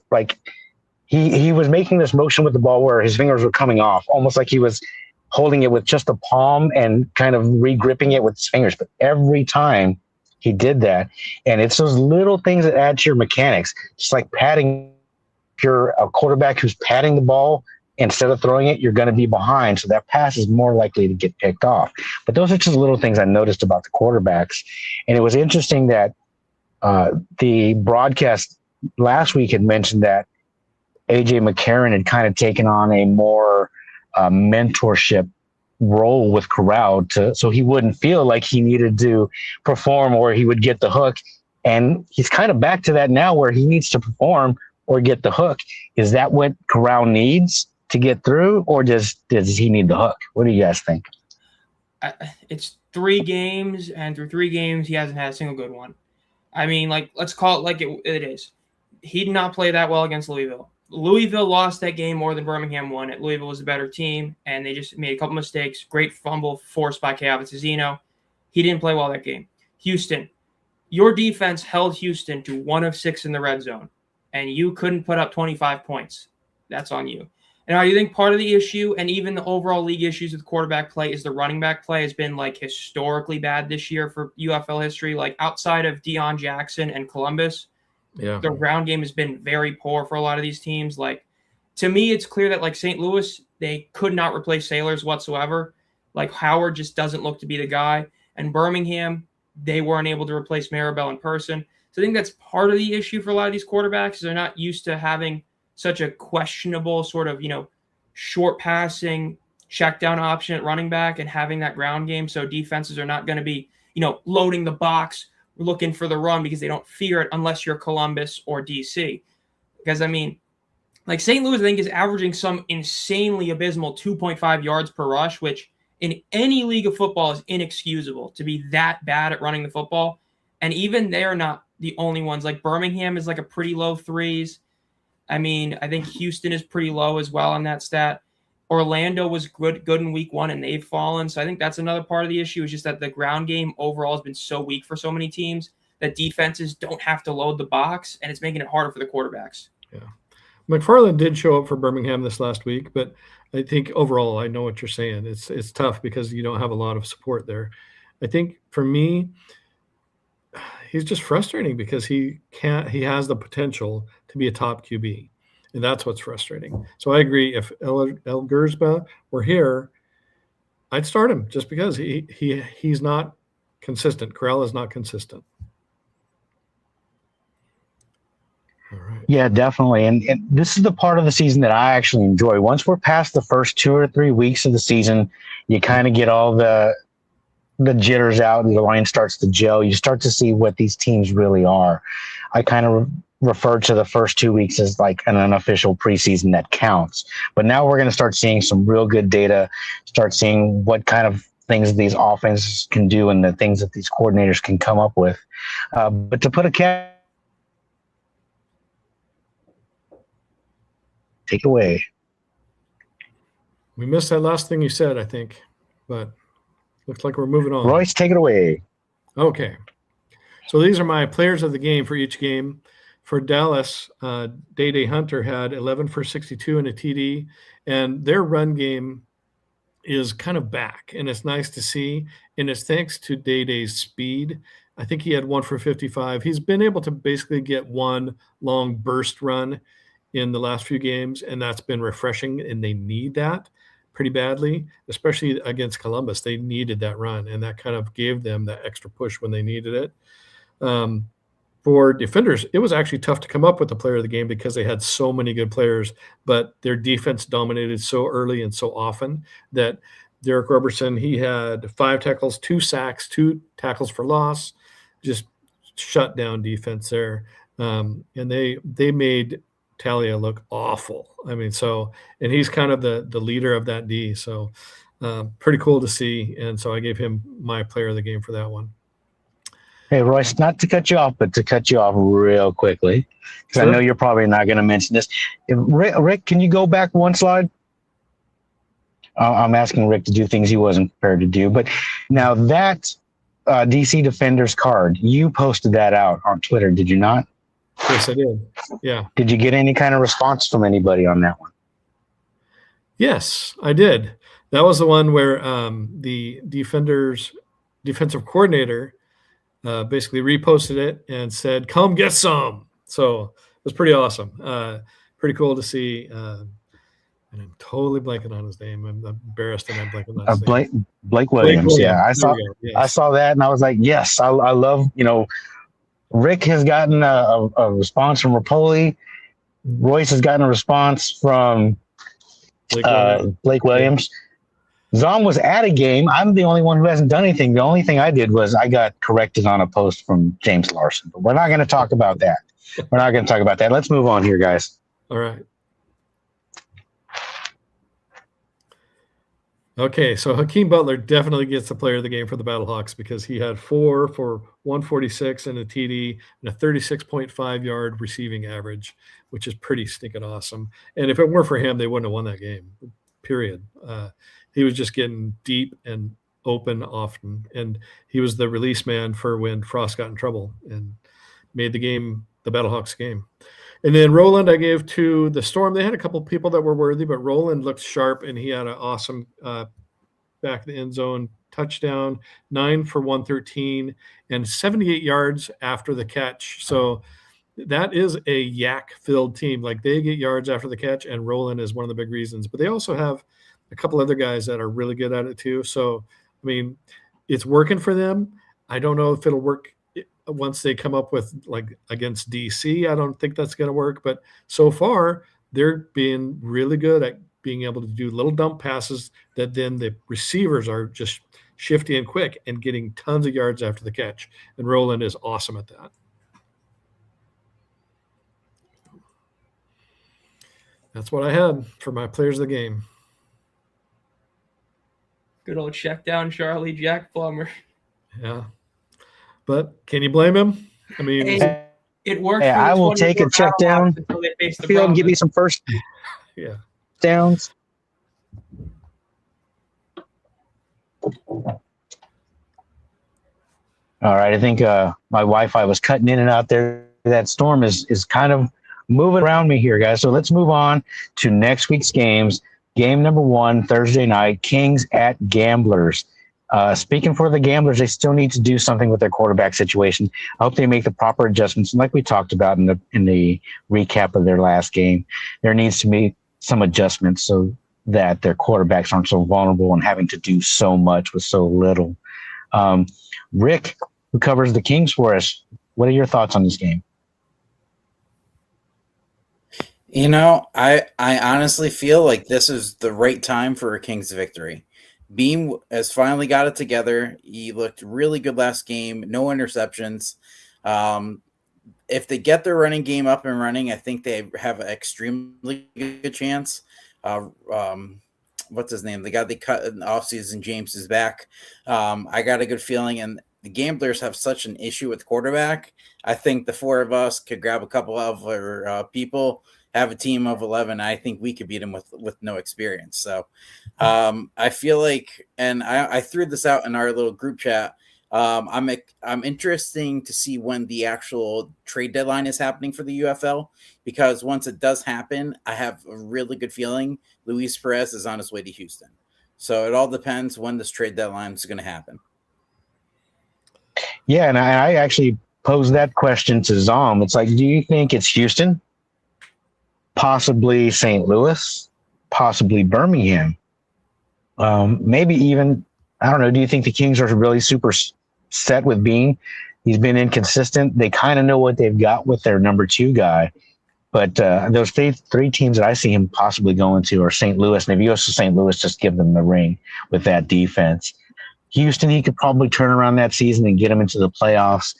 [SPEAKER 1] making this motion with the ball where his fingers were coming off, almost like he was holding it with just a palm and kind of re-gripping it with his fingers. But every time he did that, and it's those little things that add to your mechanics, just like padding. If you're a quarterback who's padding the ball instead of throwing it, you're going to be behind. So that pass is more likely to get picked off. But those are just little things I noticed about the quarterbacks. And it was interesting that the broadcast last week had mentioned that AJ McCarron had kind of taken on a more mentorship role with Corral so he wouldn't feel like he needed to perform or he would get the hook. And he's kind of back to that now where he needs to perform or get the hook. Is that what Corral needs to get through, or does he need the hook? What do you guys think?
[SPEAKER 4] It's 3 games, and through 3 games, he hasn't had a single good one. I mean, like, let's call it like it is. He did not play that well against Louisville. Louisville lost that game more than Birmingham won it. Louisville was a better team, and they just made a couple mistakes. Great fumble forced by Cavazzino. He didn't play well that game. Houston, your defense held Houston to 1 of 6 in the red zone, and you couldn't put up 25 points. That's on you. And I think part of the issue, and even the overall league issues with quarterback play, is the running back play has been like historically bad this year for UFL history. Like outside of Deion Jackson and Columbus, the ground game has been very poor for a lot of these teams. Like, to me, it's clear that like St. Louis, they could not replace Sailors whatsoever. Like Howard just doesn't look to be the guy. And Birmingham, they weren't able to replace Maribel in person. So I think that's part of the issue for a lot of these quarterbacks. They're not used to having such a questionable sort of, short passing check down option at running back and having that ground game. So defenses are not going to be, loading the box, looking for the run because they don't fear it unless you're Columbus or DC. Because, I mean, like St. Louis, I think, is averaging some insanely abysmal 2.5 yards per rush, which in any league of football is inexcusable to be that bad at running the football. And even they're not the only ones. Like Birmingham is like a pretty low 3s. I mean, I think Houston is pretty low as well on that stat. Orlando was good in week 1, and they've fallen. So I think that's another part of the issue is just that the ground game overall has been so weak for so many teams that defenses don't have to load the box, and it's making it harder for the quarterbacks.
[SPEAKER 3] Yeah. McFarland did show up for Birmingham this last week, but I think overall, I know what you're saying. It's tough because you don't have a lot of support there. I think for me, he's just frustrating because he has the potential to be a top QB, and that's what's frustrating. So I agree. If El Gersba were here, I'd start him just because he's not consistent. Corral is not consistent. All right.
[SPEAKER 1] Yeah, definitely. And this is the part of the season that I actually enjoy. Once we're past the first 2 or 3 weeks of the season, you kind of get all the jitters out and the line starts to gel. You start to see what these teams really are. I kind of refer to the first 2 weeks as like an unofficial preseason that counts. But now we're going to start seeing some real good data, start seeing what kind of things these offenses can do and the things that these coordinators can come up with. But to put a cap, take it away.
[SPEAKER 3] We missed that last thing you said, I think, but looks like we're moving on.
[SPEAKER 1] Royce, take it away.
[SPEAKER 3] Okay. So these are my players of the game for each game. For Dallas, Day Hunter had 11 for 62 and a TD, and their run game is kind of back, and it's nice to see, and it's thanks to Day's speed. I think he had 1 for 55. He's been able to basically get one long burst run in the last few games, and that's been refreshing, and they need that pretty badly, especially against Columbus. They needed that run, and that kind of gave them that extra push when they needed it. For defenders, it was actually tough to come up with the player of the game because they had so many good players, but their defense dominated so early and so often that Derek Roberson, he had 5 tackles, 2 sacks, 2 tackles for loss, just shut down defense there. And they made Talia look awful. I mean, and he's kind of the leader of that D. So pretty cool to see. And so I gave him my player of the game for that one.
[SPEAKER 1] Hey, Royce, not to cut you off, but to cut you off real quickly, because
[SPEAKER 3] Sure.
[SPEAKER 1] I know you're probably not going to mention this. Rick, can you go back one slide? I'm asking Rick to do things he wasn't prepared to do. But now that DC Defenders card, you posted that out on Twitter, did you not?
[SPEAKER 3] Yes, I did. Yeah.
[SPEAKER 1] Did you get any kind of response from anybody on that one?
[SPEAKER 3] Yes, I did. That was the one where the defensive coordinator basically reposted it and said, "Come get some." So it was pretty awesome. Pretty cool to see. And I'm totally blanking on his name. I'm embarrassed and I'm blanking on his name.
[SPEAKER 1] Blake Williams. Yeah, I
[SPEAKER 3] Yes.
[SPEAKER 1] I saw that and I was like, yes, I love, Rick has gotten a response from Rapoli. Royce has gotten a response from Blake Williams. Zom was at a game. I'm the only one who hasn't done anything. The only thing I did was I got corrected on a post from James Larson. But we're not going to talk about that. Let's move on here, guys.
[SPEAKER 3] All right. Okay, so Hakeem Butler definitely gets the player of the game for the Battlehawks because he had 4 for 146 and a TD and a 36.5 yard receiving average, which is pretty stinking awesome. And if it weren't for him, they wouldn't have won that game, period. He was just getting deep and open often, and he was the release man for when Frost got in trouble and made the game the Battlehawks game. And then Roland I gave to the Storm. They had a couple people that were worthy, but Roland looked sharp, and he had an awesome back of the end zone touchdown, 9 for 113, and 78 yards after the catch. So that is a yak-filled team. Like, they get yards after the catch, and Roland is one of the big reasons. But they also have a couple other guys that are really good at it too. So, I mean, it's working for them. I don't know if it'll work once they come up with, like, against DC. I don't think that's going to work. But so far, they're being really good at being able to do little dump passes that then the receivers are just shifty and quick and getting tons of yards after the catch. And Roland is awesome at that. That's what I had for my players of the game.
[SPEAKER 4] Good old check down Charlie Jack Plummer.
[SPEAKER 3] Yeah. But can you blame him? I mean,
[SPEAKER 4] it worked.
[SPEAKER 1] Hey, I will take a check down field and give me some first downs. All right. I think my Wi-Fi was cutting in and out there. That storm is kind of moving around me here, guys. So let's move on to next week's games. Game number 1, Thursday night, Kings at Gamblers. Speaking for the Gamblers, they still need to do something with their quarterback situation. I hope they make the proper adjustments. And like we talked about in the recap of their last game, there needs to be some adjustments so that their quarterbacks aren't so vulnerable and having to do so much with so little. Rick, who covers the Kings for us, what are your thoughts on this game?
[SPEAKER 2] You know, I honestly feel like this is the right time for a Kings victory. Beam has finally got it together. He looked really good last game. No interceptions. If they get their running game up and running, I think they have an extremely good chance. What's his name? The guy they cut in the offseason, James, is back. I got a good feeling. And the Gamblers have such an issue with quarterback. I think the 4 of us could grab a couple of our people, have a team of 11. I think we could beat them with no experience. So I feel like, and I threw this out in our little group chat. I'm interesting to see when the actual trade deadline is happening for the UFL, because once it does happen, I have a really good feeling Luis Perez is on his way to Houston. So it all depends when this trade deadline is going to happen. Yeah,
[SPEAKER 1] and I actually posed that question to Zom. It's like, do you think it's Houston? Possibly St. Louis, possibly Birmingham, maybe even, I don't know. Do you think the Kings are really super set with Bean? He's been inconsistent. They kind of know what they've got with their number 2 guy, but those 3 teams that I see him possibly going to are St. Louis. And if he goes to St. Louis, just give them the ring with that defense. Houston, he could probably turn around that season and get them into the playoffs.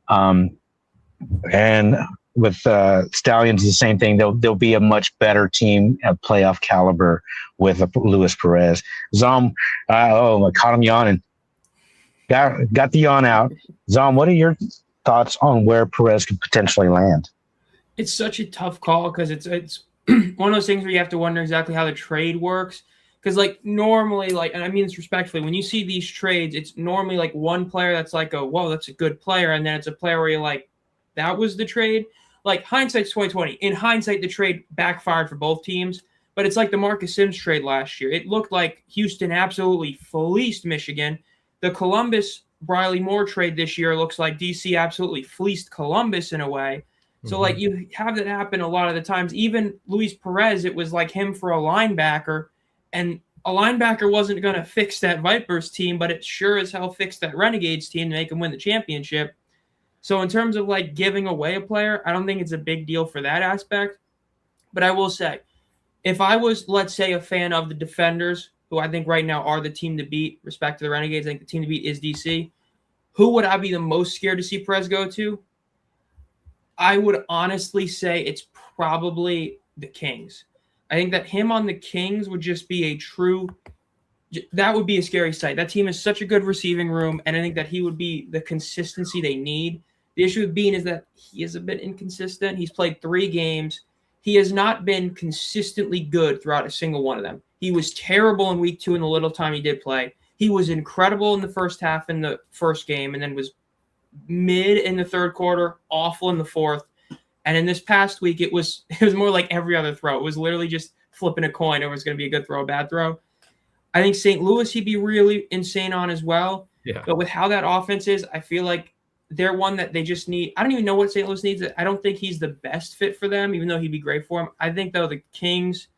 [SPEAKER 1] And with Stallions, the same thing. They'll be a much better team at playoff caliber with Luis Perez. Zom, I caught him yawning. Got the yawn out. Zom, what are your thoughts on where Perez could potentially land?
[SPEAKER 4] It's such a tough call because it's one of those things where you have to wonder exactly how the trade works. Because, like, normally, like, and I mean this respectfully, when you see these trades, it's normally like one player that's like, whoa, that's a good player, and then it's a player where you're like, that was the trade. Like, hindsight's 2020. In hindsight, the trade backfired for both teams, but it's like the Marcus Sims trade last year. It looked like Houston absolutely fleeced Michigan. The Columbus Briley Moore trade this year looks like DC absolutely fleeced Columbus in a way. So, like, you have that happen a lot of the times. Even Luis Perez, it was like him for a linebacker, and a linebacker wasn't going to fix that Vipers team, but it sure as hell fixed that Renegades team to make them win the championship. So in terms of, like, giving away a player, I don't think it's a big deal for that aspect. But I will say, if I was, let's say, a fan of the Defenders, who I think right now are the team to beat, respect to the Renegades, I think the team to beat is DC, who would I be the most scared to see Perez go to? I would honestly say it's probably the Kings. I think that him on the Kings would just be a true – that would be a scary sight. That team has such a good receiving room, and I think that he would be the consistency they need. The issue with Bean is that he is a bit inconsistent. He's played 3 games. He has not been consistently good throughout a single one of them. He was terrible in week 2 in the little time he did play. He was incredible in the first half in the first game, and then was mid in the third quarter, awful in the fourth. And in this past week, it was more like every other throw. It was literally just flipping a coin over it's going to be a good throw, a bad throw. I think St. Louis he'd be really insane on as well.
[SPEAKER 3] Yeah.
[SPEAKER 4] But with how that offense is, I feel like they're one that they just need. I don't even know what St. Louis needs. I don't think he's the best fit for them, even though he'd be great for them. I think, though, the Kings,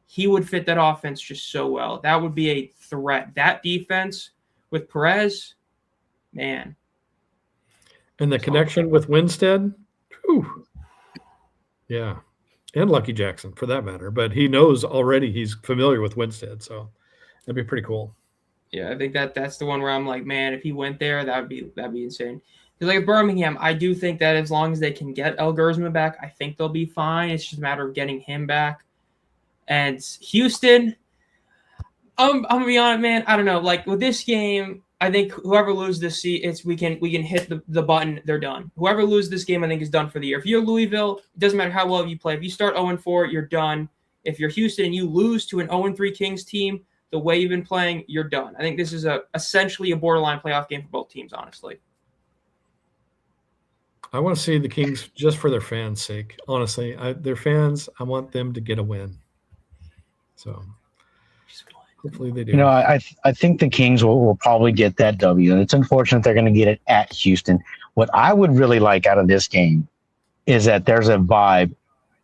[SPEAKER 4] he would fit that offense just so well. That would be a threat. That defense with Perez, man.
[SPEAKER 3] And the connection with Winstead, whew. Yeah. And Lucky Jackson, for that matter. But he knows already, he's familiar with Winstead, so that'd be pretty cool.
[SPEAKER 4] Yeah, I think that's the one where I'm like, man, if he went there, that'd be insane. Because like Birmingham, I do think that as long as they can get El Gersman back, I think they'll be fine. It's just a matter of getting him back. And Houston, I'm gonna be honest, man. I don't know. Like with this game, I think whoever loses this we can hit the button. They're done. Whoever loses this game, I think, is done for the year. If you're Louisville, it doesn't matter how well you play. If you start 0-4, you're done. If you're Houston and you lose to an 0-3 Kings team, the way you've been playing, you're done. I think this is essentially a borderline playoff game for both teams, honestly.
[SPEAKER 3] I want to see the Kings just for their fans' sake. Honestly, their fans, I want them to get a win. So hopefully they do.
[SPEAKER 1] You know, I think the Kings will probably get that W. And it's unfortunate they're going to get it at Houston. What I would really like out of this game is that there's a vibe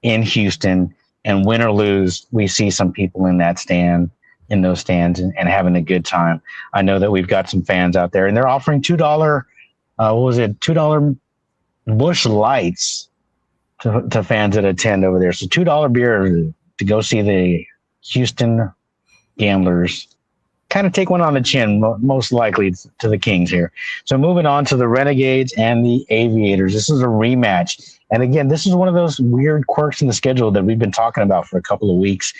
[SPEAKER 1] in Houston, and win or lose, we see some people in those stands and having a good time. I know that we've got some fans out there, and they're offering $2, $2 Busch Lights to fans that attend over there. So $2 beer to go see the Houston Gamblers kind of take one on the chin, most likely to the Kings here. So moving on to the Renegades and the Aviators. This is a rematch. And again, this is one of those weird quirks in the schedule that we've been talking about for a couple of weeks.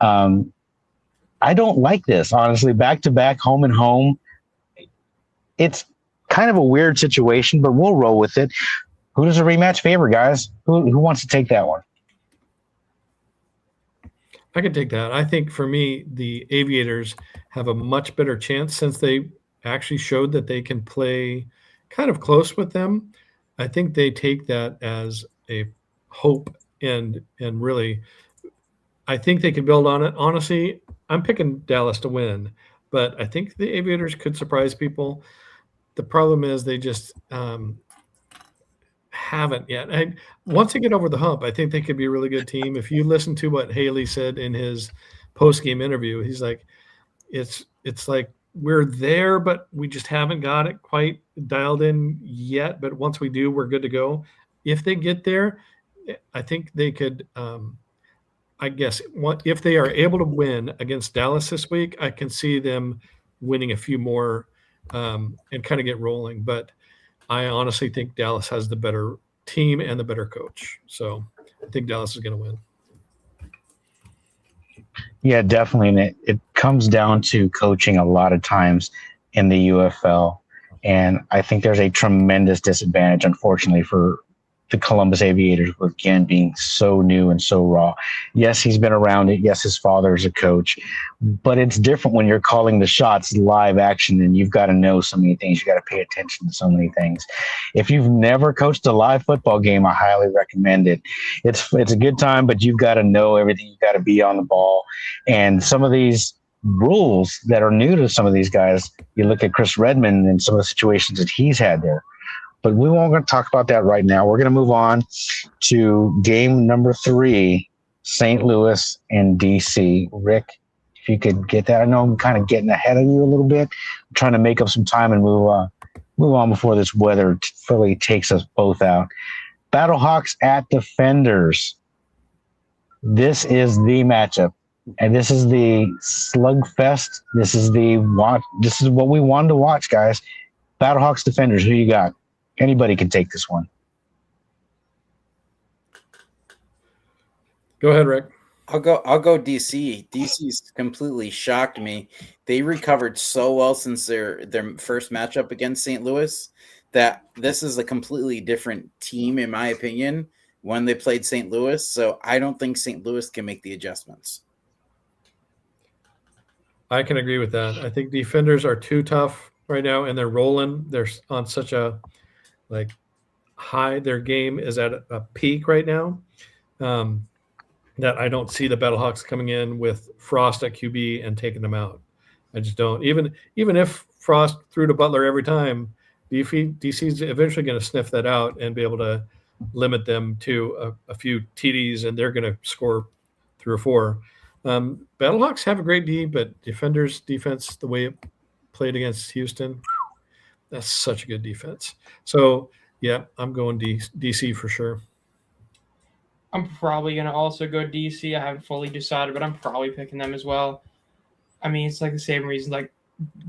[SPEAKER 1] I don't like this, honestly. Back-to-back, home and home. It's kind of a weird situation, but we'll roll with it. Who does a rematch favor, guys? Who wants to take that one?
[SPEAKER 3] I could take that. I think for me, the Aviators have a much better chance since they actually showed that they can play kind of close with them. I think they take that as a hope and really, I think they could build on it. Honestly, I'm picking Dallas to win, but I think the Aviators could surprise people. The problem is they just haven't yet. Once they get over the hump, I think they could be a really good team. If you listen to what Haley said in his post-game interview, he's like, it's like we're there, but we just haven't got it quite dialed in yet. But once we do, we're good to go. If they get there, I think they could I guess if they are able to win against Dallas this week, I can see them winning a few more and kind of get rolling. But I honestly think Dallas has the better team and the better coach. So I think Dallas is going to win.
[SPEAKER 1] Yeah, definitely. And it comes down to coaching a lot of times in the UFL. And I think there's a tremendous disadvantage, unfortunately, for the Columbus Aviators, again, being so new and so raw. Yes, he's been around it. Yes, his father is a coach. But it's different when you're calling the shots live action, and you've got to know so many things. You got to pay attention to so many things. If you've never coached a live football game, I highly recommend it. It's a good time, but you've got to know everything. You've got to be on the ball. And some of these rules that are new to some of these guys, you look at Chris Redmond and some of the situations that he's had there. But we won't talk about that right now. We're going to move on to game number 3, St. Louis and DC. Rick, if you could get that. I know I'm kind of getting ahead of you a little bit. I'm trying to make up some time and move on before this weather fully takes us both out. Battlehawks at Defenders. This is the matchup, and this is the slugfest. This is what we wanted to watch, guys. Battlehawks Defenders. Who you got? Anybody can take this one.
[SPEAKER 3] Go ahead, Rick.
[SPEAKER 2] I'll go DC. DC's completely shocked me. They recovered so well since their first matchup against St. Louis that this is a completely different team, in my opinion, when they played St. Louis. So I don't think St. Louis can make the adjustments.
[SPEAKER 3] I can agree with that. I think defenders are too tough right now, and they're rolling. They're on such a high. Their game is at a peak right now. That I don't see the Battlehawks coming in with Frost at QB and taking them out. I just don't. Even if Frost threw to Butler every time, DC's eventually going to sniff that out and be able to limit them to a few TDs, and they're going to score 3 or 4. Battlehawks have a great D, but defenders' defense, the way it played against Houston, that's such a good defense. So, yeah, I'm going DC for sure.
[SPEAKER 4] I'm probably going to also go DC. I haven't fully decided, but I'm probably picking them as well. I mean, it's like the same reason. Like,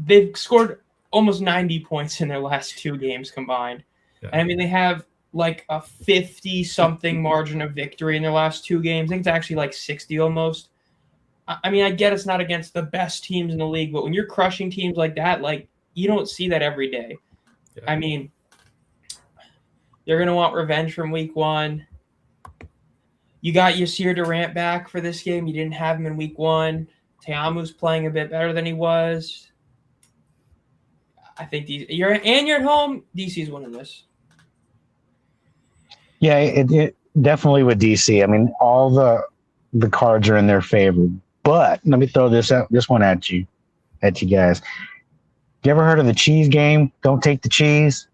[SPEAKER 4] they've scored almost 90 points in their last 2 games combined. Yeah. And I mean, they have like a 50-something margin of victory in their last 2 games. I think it's actually like 60 almost. I mean, I get it's not against the best teams in the league, but when you're crushing teams like that, like, you don't see that every day. Yeah. I mean, they're going to want revenge from week 1. You got Yasir Durant back for this game. You didn't have him in week 1. Teamu's playing a bit better than he was. I think you're at home. DC's winning this.
[SPEAKER 1] Yeah, it definitely with DC. I mean, all the cards are in their favor. But let me throw this one at you guys. You ever heard of the cheese game? Don't take the cheese.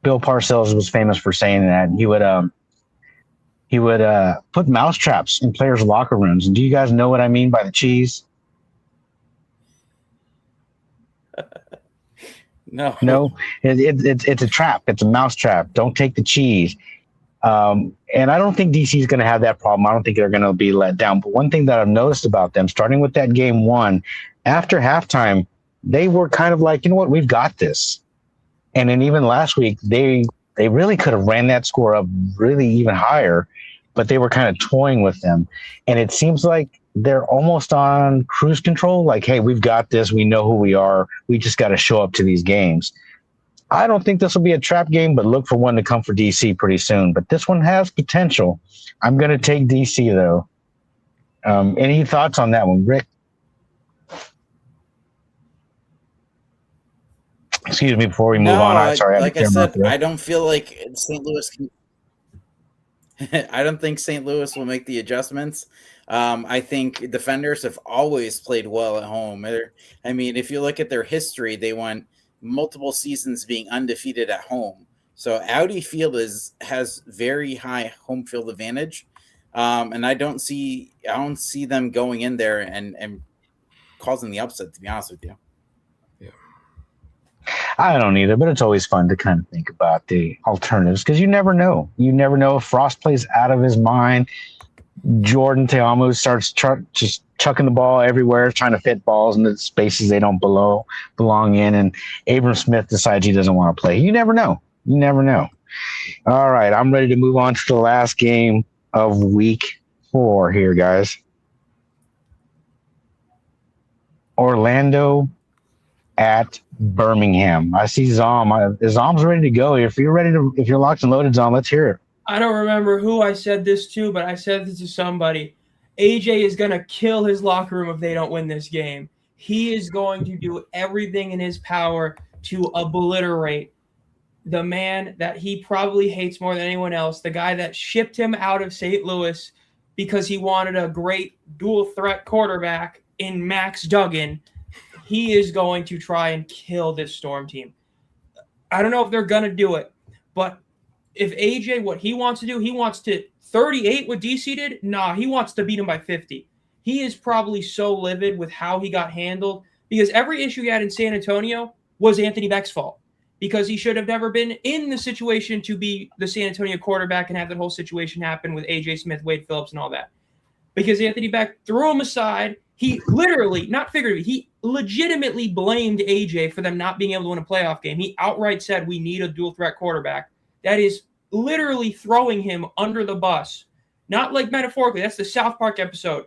[SPEAKER 1] Bill Parcells was famous for saying that. He would put mouse traps in players' locker rooms. And do you guys know what I mean by the cheese?
[SPEAKER 2] No.
[SPEAKER 1] It's a trap. It's a mouse trap. Don't take the cheese. And I don't think DC is going to have that problem. I don't think they're going to be let down. But one thing that I've noticed about them, starting with that game 1, after halftime, they were kind of like, you know what, we've got this. And then even last week, they really could have ran that score up really even higher, but they were kind of toying with them. And it seems like they're almost on cruise control. Like, hey, we've got this. We know who we are. We just got to show up to these games. I don't think this will be a trap game, but look for one to come for DC pretty soon. But this one has potential. I'm going to take DC, though. Any thoughts on that one, Rick? Excuse me before we move on. I'm sorry.
[SPEAKER 2] Like I said, I don't feel like St. Louis can. I don't think St. Louis will make the adjustments. I think defenders have always played well at home. I mean, if you look at their history, they won multiple seasons being undefeated at home. So Audi Field has very high home field advantage. And I don't see them going in there and causing the upset, to be honest with you.
[SPEAKER 1] I don't either, but it's always fun to kind of think about the alternatives because you never know. You never know if Frost plays out of his mind. Jordan Teamu starts just chucking the ball everywhere, trying to fit balls into spaces they don't belong in, and Abram Smith decides he doesn't want to play. You never know. You never know. All right, I'm ready to move on to the last game of week 4 here, guys. Orlando at Birmingham. I see Zom. Zom's ready to go. If you're locked and loaded, Zom, let's hear it.
[SPEAKER 4] I don't remember who I said this to, but I said this to somebody. AJ is going to kill his locker room if they don't win this game. He is going to do everything in his power to obliterate the man that he probably hates more than anyone else, the guy that shipped him out of St. Louis because he wanted a great dual threat quarterback in Max Duggan. He is going to try and kill this Storm team. I don't know if they're going to do it, but if AJ, what he wants to do, he wants to 38 what DC did? Nah, he wants to beat him by 50. He is probably so livid with how he got handled because every issue he had in San Antonio was Anthony Beck's fault because he should have never been in the situation to be the San Antonio quarterback and have that whole situation happen with AJ Smith, Wade Phillips, and all that. because Anthony Beck threw him aside. He literally, not figuratively, he legitimately blamed AJ for them not being able to win a playoff game. He outright said, we need a dual threat quarterback. That is literally throwing him under the bus. Not like metaphorically. That's the South Park episode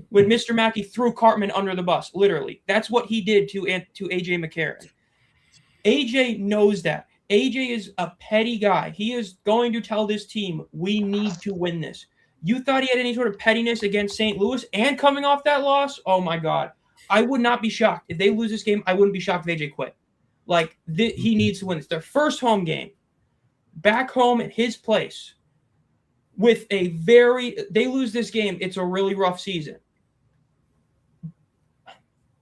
[SPEAKER 4] when Mr. Mackey threw Cartman under the bus. Literally. That's what he did to AJ McCarron. AJ knows that. AJ is a petty guy. He is going to tell this team, we need to win this. You thought he had any sort of pettiness against St. Louis and coming off that loss? Oh, my God. I would not be shocked. If they lose this game, I wouldn't be shocked if AJ quit. Like, he needs to win. It's their first home game. Back home at his place with they lose this game, it's a really rough season.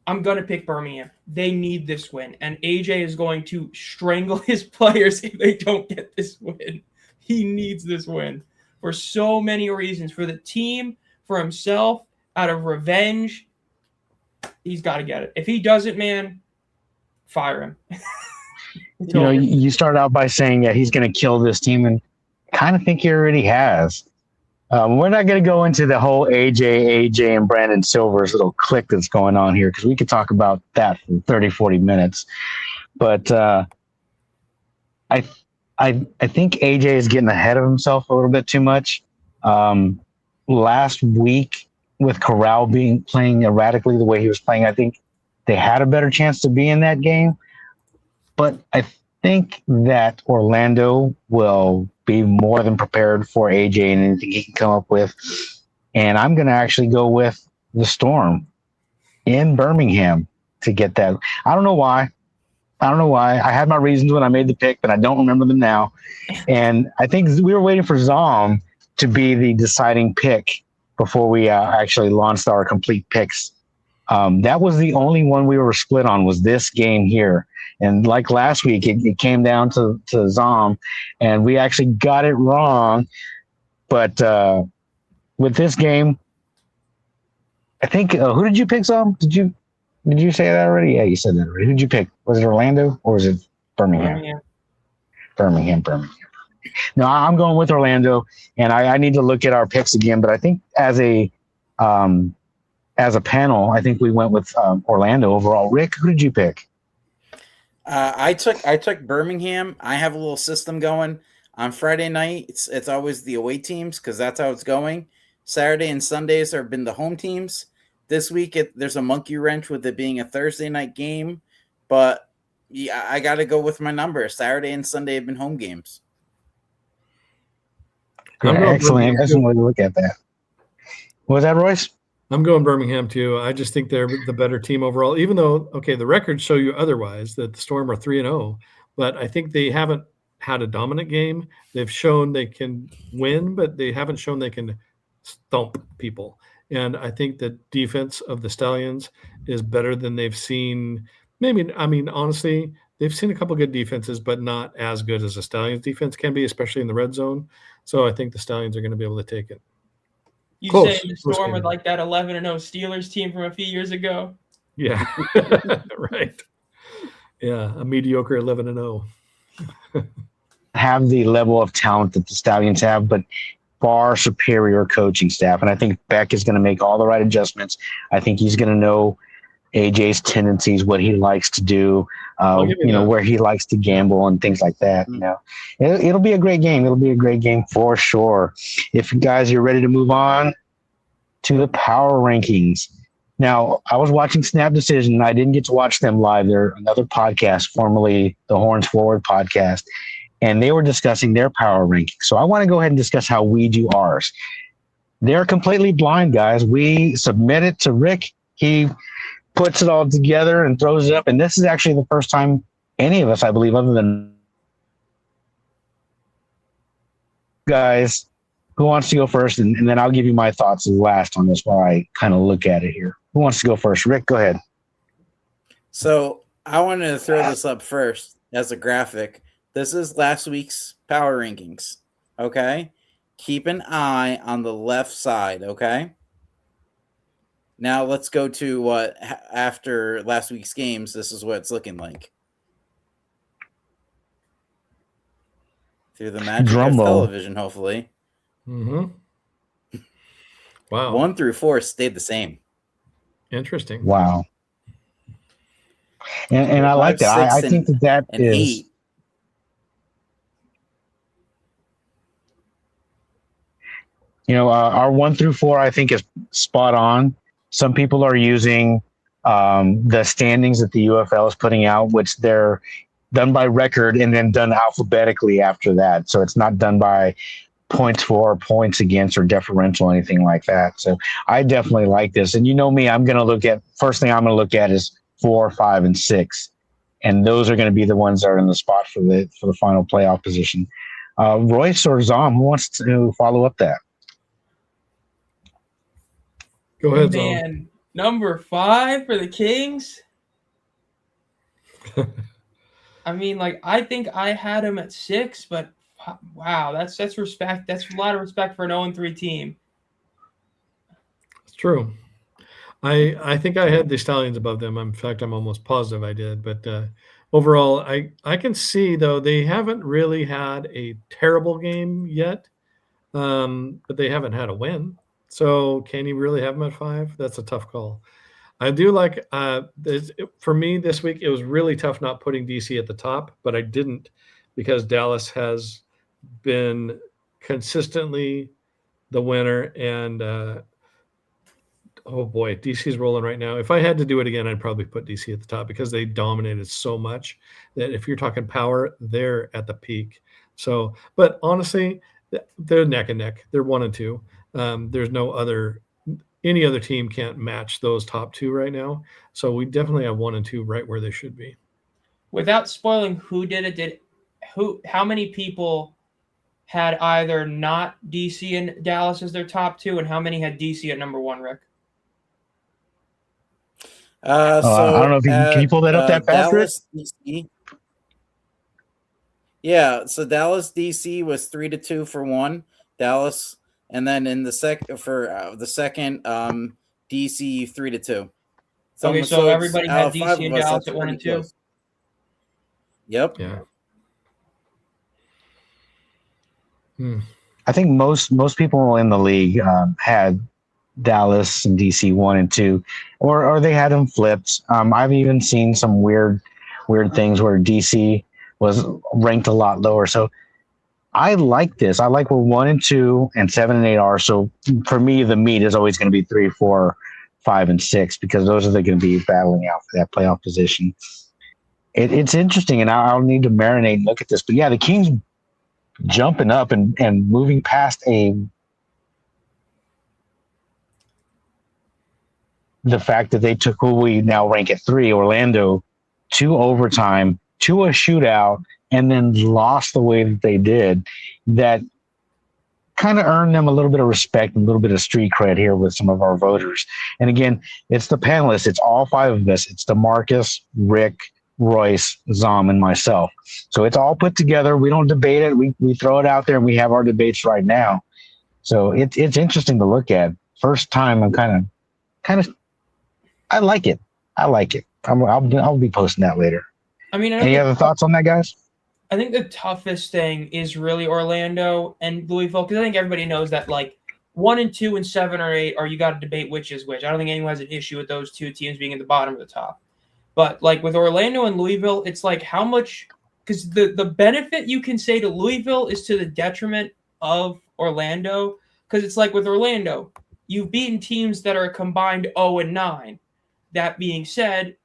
[SPEAKER 4] I'm going to pick Birmingham. They need this win. And AJ is going to strangle his players if they don't get this win. He needs this win for so many reasons. For the team, for himself, out of revenge. He's got to get it. If he doesn't, man, fire him.
[SPEAKER 1] You started out by saying, yeah, he's going to kill this team, and kind of think he already has. We're not going to go into the whole AJ, and Brandon Silver's little clique that's going on here, because we could talk about that for 30, 40 minutes. But I think AJ is getting ahead of himself a little bit too much. Last week, with Corral playing erratically the way he was playing, I think they had a better chance to be in that game. But I think that Orlando will be more than prepared for AJ and anything he can come up with. And I'm going to actually go with the Storm in Birmingham to get that. I don't know why. I had my reasons when I made the pick, but I don't remember them now. And I think we were waiting for Zom to be the deciding pick before we actually launched our complete picks. That was the only one we were split on, was this game here. And like last week, it came down to Zom, and we actually got it wrong. But with this game, I think who did you pick, Zom? Did you say that already? Yeah, you said that already. Who did you pick? Was it Orlando or was it Birmingham? Birmingham. No, I'm going with Orlando, and I need to look at our picks again. But I think as a panel, I think we went with Orlando overall. Rick, who did you pick?
[SPEAKER 2] I took Birmingham. I have a little system going on Friday night. It's always the away teams because that's how it's going. Saturday and Sundays have been the home teams. This week there's a monkey wrench with it being a Thursday night game, but yeah, I got to go with my number. Saturday and Sunday have been home games.
[SPEAKER 1] Excellent way to look at that. What was that, Royce?
[SPEAKER 3] I'm going Birmingham too. I just think they're the better team overall, even though, okay, the records show you otherwise, that the Storm are 3-0, but I think they haven't had a dominant game. They've shown they can win, but they haven't shown they can stomp people. And I think the defense of the Stallions is better than they've seen. Honestly, they've seen a couple good defenses, but not as good as the Stallions defense can be, especially in the red zone. So I think the Stallions are going to be able to take it.
[SPEAKER 4] You say the Storm are like that 11-0 Steelers team from a few years ago?
[SPEAKER 3] Yeah, right. Yeah, a mediocre 11-0.
[SPEAKER 1] Have the level of talent that the Stallions have, but far superior coaching staff. And I think Beck is going to make all the right adjustments. I think he's going to know AJ's tendencies, what he likes to do, where he likes to gamble and things like that. It'll be a great game. It'll be a great game for sure. If you guys are ready to move on to the power rankings. Now, I was watching Snap Decision. I didn't get to watch them live. They're another podcast, formerly the Horns Forward podcast, and they were discussing their power rankings. So I want to go ahead and discuss how we do ours. They're completely blind, guys. We submit it to Rick. He puts it all together and throws it up. And this is actually the first time any of us, I believe, other than guys, who wants to go first? And then I'll give you my thoughts last on this while I kind of look at it here. Who wants to go first? Rick, go ahead.
[SPEAKER 2] So I wanted to throw this up first as a graphic. This is last week's power rankings. Okay. Keep an eye on the left side. Okay. Now let's go to what after last week's games. This is what it's looking like through the magic of television. Hopefully,
[SPEAKER 3] Wow.
[SPEAKER 2] 1 through 4 stayed the same.
[SPEAKER 3] Interesting.
[SPEAKER 1] Wow. And I like
[SPEAKER 2] 5,
[SPEAKER 1] that.
[SPEAKER 2] 6,
[SPEAKER 1] I think that
[SPEAKER 2] and
[SPEAKER 1] is
[SPEAKER 2] 8.
[SPEAKER 1] Our 1 through 4, I think, is spot on. Some people are using the standings that the UFL is putting out, which they're done by record and then done alphabetically after that. So it's not done by points for, points against, or differential, anything like that. So I definitely like this. And you know me, first thing I'm going to look at is 4, 5, and 6. And those are going to be the ones that are in the spot for the final playoff position. Royce or Zom, who wants to follow up that?
[SPEAKER 3] Go ahead, Zom.
[SPEAKER 4] Man, number 5 for the Kings. I mean, like, I think I had him at 6, but wow, that's respect. That's a lot of respect for an 0-3 team.
[SPEAKER 3] It's true. I think I had the Stallions above them. In fact, I'm almost positive I did. But overall, I can see, though, they haven't really had a terrible game yet, but they haven't had a win. So can you really have them at 5? That's a tough call. I do like for me this week, it was really tough not putting DC at the top, but I didn't because Dallas has been consistently the winner. And oh boy, DC's rolling right now. If I had to do it again, I'd probably put DC at the top because they dominated so much that if you're talking power, they're at the peak. So, but honestly, they're neck and neck. They're 1 and 2. There's any other team can't match those top 2 right now. So we definitely have 1 and 2 right where they should be.
[SPEAKER 4] Without spoiling who did it, how many people had either not DC and Dallas as their top 2, and how many had DC at number 1, Rick?
[SPEAKER 1] I don't know if can you pull that up that fast,
[SPEAKER 2] Dallas, DC. Yeah, so Dallas DC was 3-2 for 1. Dallas, and then in the second DC 3-2.
[SPEAKER 4] So everybody had DC
[SPEAKER 2] 5
[SPEAKER 4] and
[SPEAKER 2] of us,
[SPEAKER 4] Dallas
[SPEAKER 2] that's
[SPEAKER 4] at 1 and 2.
[SPEAKER 2] close. Yep.
[SPEAKER 3] Yeah.
[SPEAKER 1] I think most people in the league had Dallas and DC 1 and 2, or they had them flipped. I've even seen some weird things where DC was ranked a lot lower. So I like this. I like where 1 and 2 and 7 and 8 are. So for me, the meat is always going to be 3, 4, 5, and 6 because those are going to be battling out for that playoff position. It's interesting, and I'll need to marinate and look at this. But yeah, the Kings jumping up and moving past the fact that they took who we now rank at 3, Orlando, to overtime, to a shootout, and then lost the way that they did. That kind of earned them a little bit of respect and a little bit of street cred here with some of our voters. And again, it's the panelists. It's all 5 of us. It's DeMarcus, Rick, Royce, Zom, and myself. So it's all put together. We don't debate it. We throw it out there, and we have our debates right now. So it's interesting to look at. First time, I'm kind of. I like it. I'll be posting that later.
[SPEAKER 4] I mean,
[SPEAKER 1] any other thoughts on that, guys?
[SPEAKER 4] I think the toughest thing is really Orlando and Louisville because I think everybody knows that like 1 and 2 and 7 or 8 you got to debate which is which. I don't think anyone has an issue with those 2 teams being at the bottom or the top. But like with Orlando and Louisville, it's like how much because the benefit you can say to Louisville is to the detriment of Orlando because it's like with Orlando, you've beaten teams that are a combined 0 and 9. That being said,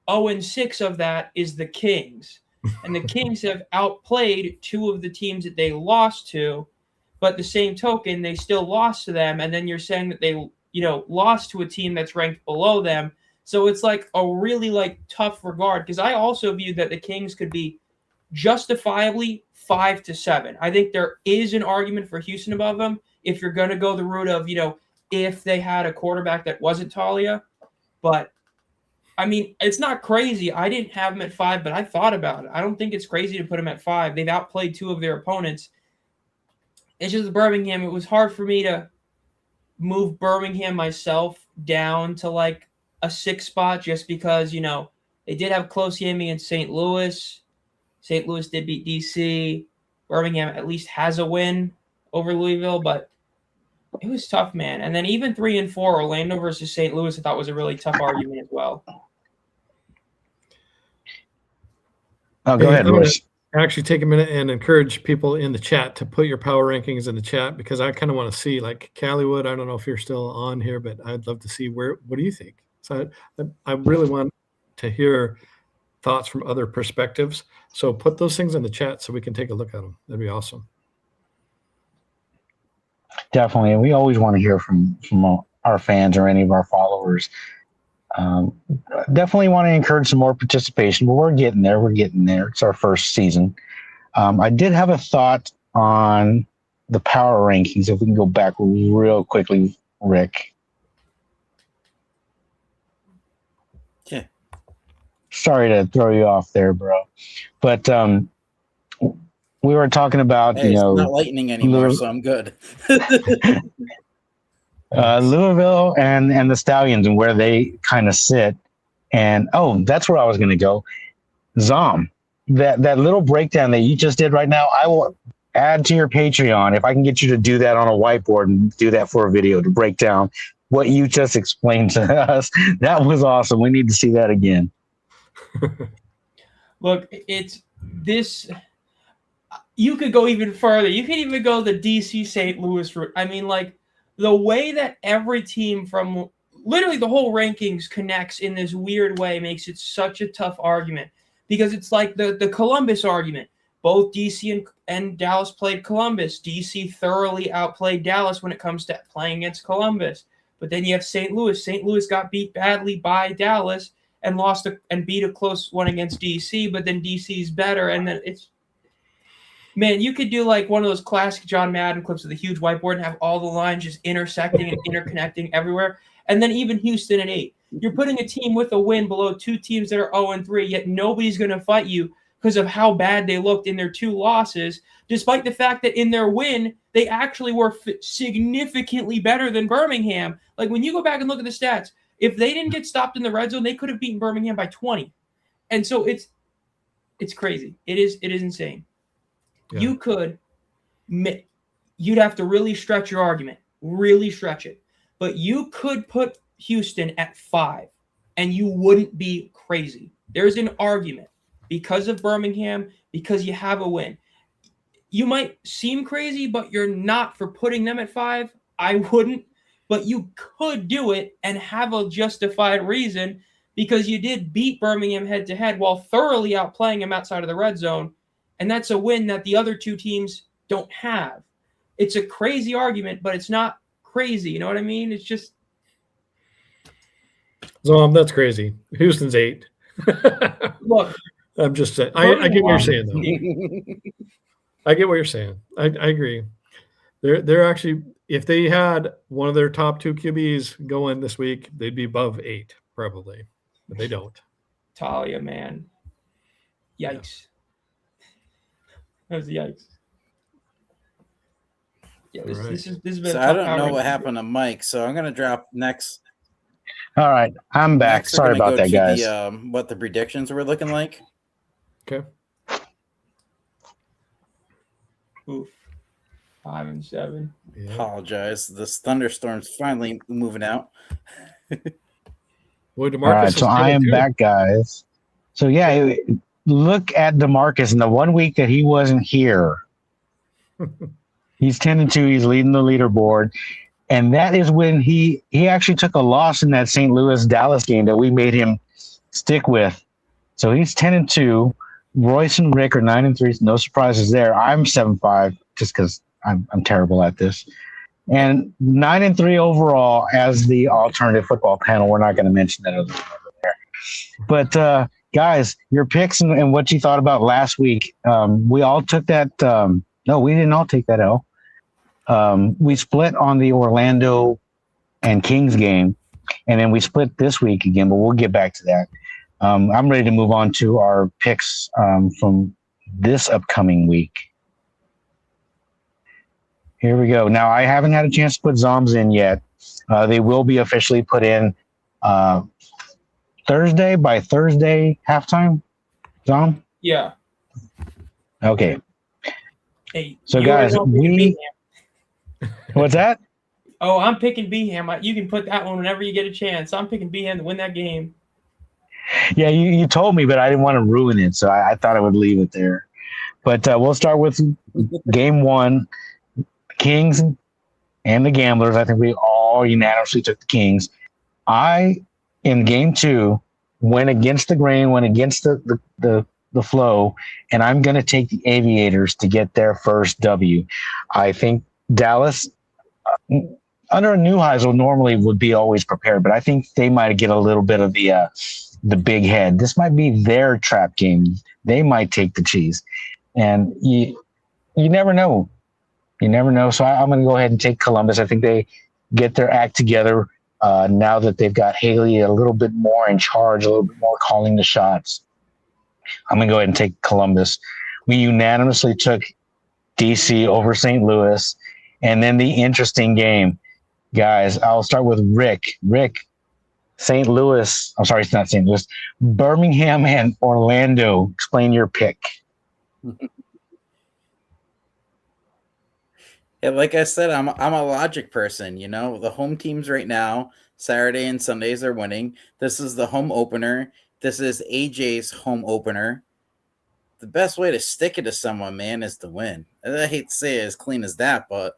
[SPEAKER 4] 0 and 6 of that is the Kings. And the Kings have outplayed 2 of the teams that they lost to, but the same token, they still lost to them. And then you're saying that they, lost to a team that's ranked below them. So it's like a really like tough regard because I also view that the Kings could be justifiably 5-7. I think there is an argument for Houston above them if you're going to go the route of, if they had a quarterback that wasn't Talia. But I mean, it's not crazy. I didn't have them at 5, but I thought about it. I don't think it's crazy to put them at 5. They've outplayed 2 of their opponents. It's just Birmingham. It was hard for me to move Birmingham myself down to like a 6 spot just because, they did have close game against St. Louis. St. Louis did beat DC. Birmingham at least has a win over Louisville, but It was tough, man. And then even 3 and 4, Orlando versus St. Louis, I thought was a really tough argument as well.
[SPEAKER 1] Oh, go ahead,
[SPEAKER 3] I'm going
[SPEAKER 1] Royce.
[SPEAKER 3] to actually take a minute and encourage people in the chat to put your power rankings in the chat, because I kind of want to see, like Callywood, I don't know if you're still on here, but I'd love to see what do you think? So I really want to hear thoughts from other perspectives. So put those things in the chat so we can take a look at them. That'd be awesome.
[SPEAKER 1] Definitely. And we always want to hear from our fans or any of our followers. Definitely want to encourage some more participation, but we're getting there. It's our first season. I did have a thought on the power rankings. If we can go back real quickly, Rick.
[SPEAKER 2] Yeah.
[SPEAKER 1] Sorry to throw you off there, bro. But we were talking about,
[SPEAKER 2] hey, it's not lightning anymore, so I'm good.
[SPEAKER 1] Louisville and the Stallions and where they kind of sit. And that's where I was going to go. Zom, that little breakdown that you just did right now, I will add to your Patreon if I can get you to do that on a whiteboard and do that for a video to break down what you just explained to us. That was awesome. We need to see that again.
[SPEAKER 4] Look, it's this. You could go even further. You could even go the DC St. Louis route. I mean, like, the way that every team from literally the whole rankings connects in this weird way makes it such a tough argument, because it's like the Columbus argument. Both DC and Dallas played Columbus. DC thoroughly outplayed Dallas when it comes to playing against Columbus. But then you have St. Louis. St. Louis got beat badly by Dallas and and beat a close one against DC, but then DC's better. And then man, you could do like one of those classic John Madden clips with a huge whiteboard and have all the lines just intersecting and interconnecting everywhere. And then even Houston at 8. You're putting a team with a win below 2 teams that are 0-3, yet nobody's going to fight you because of how bad they looked in their 2 losses, despite the fact that in their win, they actually were significantly better than Birmingham. Like, when you go back and look at the stats, if they didn't get stopped in the red zone, they could have beaten Birmingham by 20. And so it's crazy. It is insane. Yeah. You'd have to really stretch your argument, really stretch it. But you could put Houston at 5 and you wouldn't be crazy. There's an argument because of Birmingham, because you have a win. You might seem crazy, but you're not for putting them at 5. I wouldn't, but you could do it and have a justified reason, because you did beat Birmingham head to head while thoroughly outplaying them outside of the red zone. And that's a win that the other 2 teams don't have. It's a crazy argument, but it's not crazy. You know what I mean? It's just.
[SPEAKER 3] So that's crazy. Houston's 8.
[SPEAKER 4] Look,
[SPEAKER 3] I'm just saying. I get what you're saying, though. I get what you're saying. I agree. They're actually, if they had one of their top 2 QBs going this week, they'd be above 8 probably, but they don't.
[SPEAKER 4] Talia, man, yikes. That was yikes. Yeah, this has been.
[SPEAKER 2] So I don't know what happened to Mike, so I'm gonna drop next.
[SPEAKER 1] All right, I'm back. Sorry about that, guys.
[SPEAKER 2] What the predictions were looking like.
[SPEAKER 3] Okay.
[SPEAKER 4] Oof. 5 and 7.
[SPEAKER 2] Yeah. Apologize. This thunderstorm's finally moving out.
[SPEAKER 3] Boy, DeMarcus.
[SPEAKER 1] All right, so I am back, guys. So yeah, look at DeMarcus in the 1 week that he wasn't here. He's 10-2. He's leading the leaderboard. And that is when he actually took a loss in that St. Louis Dallas game that we made him stick with. So he's 10-2. Royce and Rick are 9-3. No surprises there. I'm 7-5 just because I'm terrible at this. And 9-3 overall as the alternative football panel. We're not going to mention that over there. But guys, your picks and what you thought about last week. We all took that. No, we didn't all take that L. We split on the Orlando and Kings game, and then we split this week again, but we'll get back to that. I'm ready to move on to our picks from this upcoming week. Here we go. Now, I haven't had a chance to put Zoms in yet. They will be officially put in Thursday halftime. Zom?
[SPEAKER 4] Yeah.
[SPEAKER 1] Okay.
[SPEAKER 4] Hey,
[SPEAKER 1] so guys, what's that?
[SPEAKER 4] Oh, I'm picking Beeham. You can put that one whenever you get a chance. I'm picking Beeham to win that game.
[SPEAKER 1] Yeah, you told me, but I didn't want to ruin it, so I thought I would leave it there. But we'll start with game one, Kings and the Gamblers. I think we all unanimously took the Kings. In game two, went against the grain, went against the flow, and I'm going to take the Aviators to get their first W. I think Dallas, under a Neuheisel, normally would be always prepared, but I think they might get a little bit of the big head. This might be their trap game. They might take the cheese, and you never know. You never know. So I'm going to go ahead and take Columbus. I think they get their act together now that they've got Haley a little bit more in charge, a little bit more calling the shots. I'm going to go ahead and take Columbus. We unanimously took DC over St. Louis. And then the interesting game, guys, I'll start with Rick. Rick, St. Louis. I'm sorry, it's not St. Louis. Birmingham and Orlando. Explain your pick.
[SPEAKER 2] Yeah, like I said, I'm a logic person. You know, the home teams right now, Saturday and Sundays are winning. This is the home opener. This is AJ's home opener. The best way to stick it to someone, man, is to win. I hate to say it as clean as that, but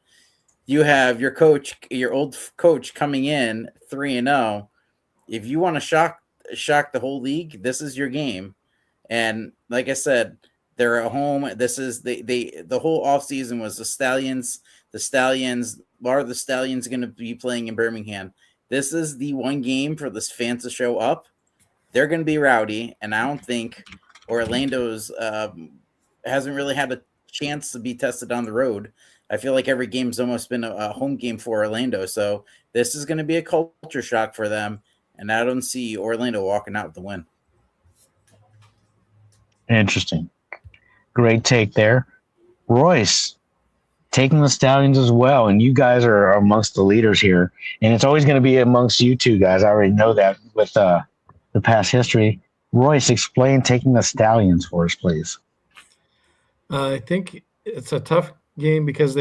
[SPEAKER 2] you have your coach, your old coach, coming in 3-0. If you want to shock the whole league, this is your game. And like I said, they're at home. This is the whole offseason was the Stallions. The Stallions are the Stallions going to be playing in Birmingham. This is the one game for the fans to show up. They're going to be rowdy, and I don't think Orlando's hasn't really had a chance to be tested on the road. I feel like every game's almost been a home game for Orlando, so this is going to be a culture shock for them, and I don't see Orlando walking out with the win.
[SPEAKER 1] Interesting. Great take there. Royce, taking the Stallions as well, and you guys are amongst the leaders here, and it's always going to be amongst you two guys. I already know that with the past history. Royce, explain taking the Stallions for us, please.
[SPEAKER 3] I think it's a tough game because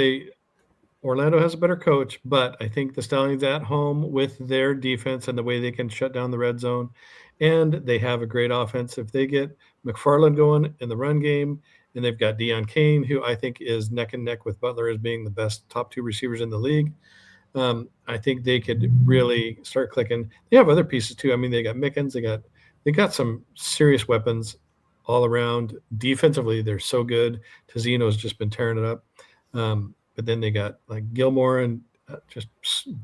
[SPEAKER 3] Orlando has a better coach, but I think the Stallions at home with their defense and the way they can shut down the red zone, and they have a great offense. If they get McFarland going in the run game, and they've got Deion Kane, who I think is neck and neck with Butler as being the best top two receivers in the league. I think they could really start clicking. They have other pieces too. I mean, they got Mickens, they got some serious weapons all around. Defensively, they're so good. Tizino's just been tearing it up. But then they got like Gilmore and just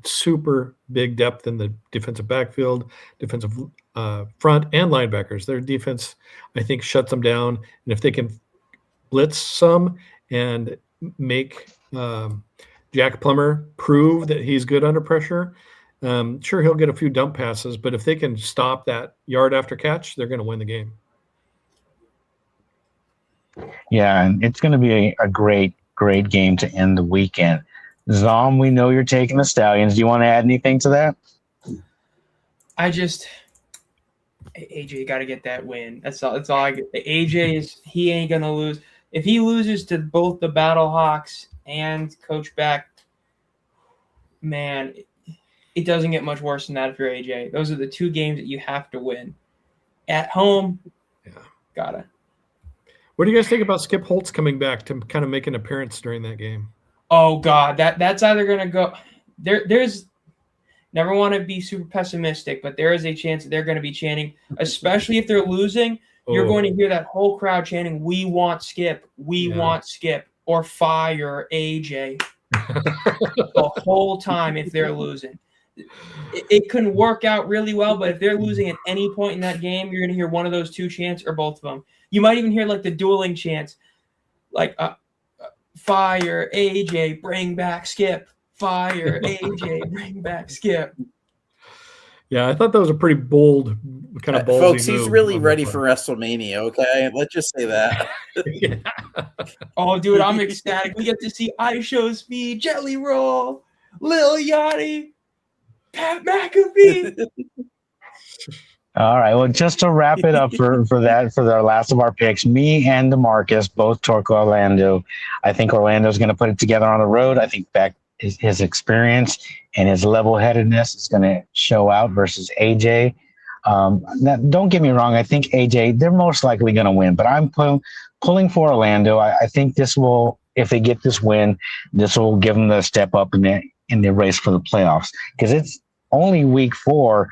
[SPEAKER 3] super big depth in the defensive backfield, defensive front, and linebackers. Their defense, I think, shuts them down. And if they can blitz some and make Jack Plummer prove that he's good under pressure, sure, he'll get a few dump passes, but if they can stop that yard after catch, they're going to win the game.
[SPEAKER 1] Yeah, and it's going to be a great game to end the weekend. Zom, we know you're taking the Stallions. Do you want to add anything to that?
[SPEAKER 4] AJ got to get that win. That's all I get. He ain't going to lose. If he loses to both the Battle Hawks and Coach Beck, man, it doesn't get much worse than that if you're AJ. Those are the two games that you have to win. At home, gotta.
[SPEAKER 3] What do you guys think about Skip Holtz coming back to kind of make an appearance during that game?
[SPEAKER 4] Oh God, that's either gonna go. There's never want to be super pessimistic, but there is a chance that they're going to be chanting, especially if they're losing. You're going to hear that whole crowd chanting, "We want Skip, we want Skip," or "Fire AJ." The whole time if they're losing. It can work out really well, but if they're losing at any point in that game, you're going to hear one of those two chants or both of them. You might even hear like the dueling chants, like "Fire AJ, bring back Skip." "Fire AJ, bring back Skip."
[SPEAKER 3] Yeah, I thought that was a pretty bold, kind of ballsy
[SPEAKER 2] folks. He's
[SPEAKER 3] move
[SPEAKER 2] really ready for WrestleMania. Okay, let's just say that.
[SPEAKER 3] Yeah.
[SPEAKER 4] Oh, dude, I'm ecstatic. We get to see iShow Speed, Jelly Roll, Lil Yachty, Pat McAfee.
[SPEAKER 1] All right. Well, just to wrap it up for our last of our picks, me and DeMarcus both took Orlando. I think Orlando's going to put it together on the road. I think back his experience and his level-headedness is going to show out versus AJ. Now, don't get me wrong. I think AJ, they're most likely going to win, but I'm pulling for Orlando. I think this will, if they get this win, this will give them the step up in the race for the playoffs, because it's only week 4,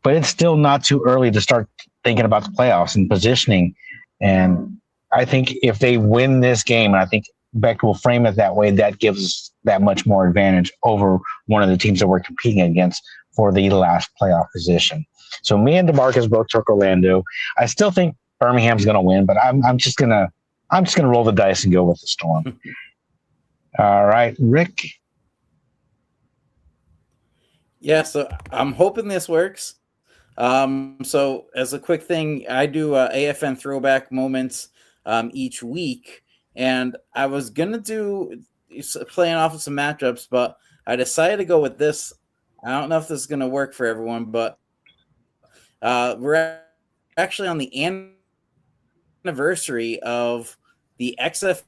[SPEAKER 1] but it's still not too early to start thinking about the playoffs and positioning. And I think if they win this game, and I think Beck will frame it that way, that gives us that much more advantage over one of the teams that we're competing against for the last playoff position. So me and DeMarcus both took Orlando. I still think Birmingham's going to win, but I'm just gonna roll the dice and go with the Storm. All right, Rick.
[SPEAKER 2] Yeah, so I'm hoping this works. So as a quick thing, I do AFN throwback moments each week, and I was gonna do playing off of some matchups, but I decided to go with this. I don't know if this is gonna work for everyone, but we're actually on the anniversary of the XFL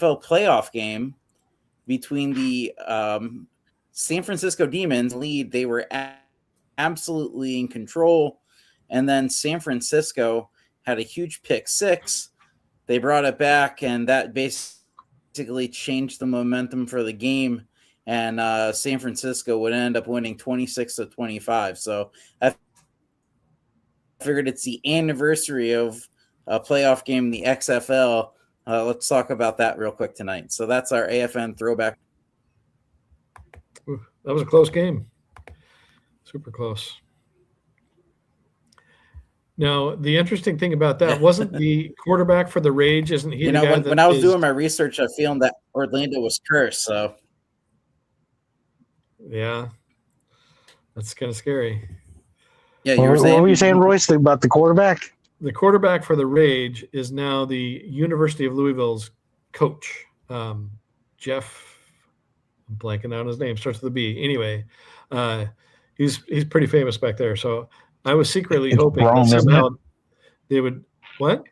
[SPEAKER 2] playoff game between the San Francisco Demons lead. They were absolutely in control, and then San Francisco had a huge pick 6. They brought it back, and that basically changed the momentum for the game, and San Francisco would end up winning 26-25. So I figured it's the anniversary of a playoff game in the XFL. Let's talk about that real quick tonight. So that's our AFN throwback.
[SPEAKER 3] Ooh, that was a close game. Super close. Now, the interesting thing about that wasn't the quarterback for the Rage. Isn't he?
[SPEAKER 2] When I was doing my research, I feeling that Orlando was cursed. So,
[SPEAKER 3] yeah, that's kind of scary.
[SPEAKER 2] Yeah,
[SPEAKER 1] what were you saying, Royce, about the quarterback?
[SPEAKER 3] The quarterback for the Rage is now the University of Louisville's coach, Jeff. I'm blanking out on his name. Starts with a B. Anyway, he's pretty famous back there. So I was secretly hoping
[SPEAKER 1] Brome,
[SPEAKER 3] that somehow they would what?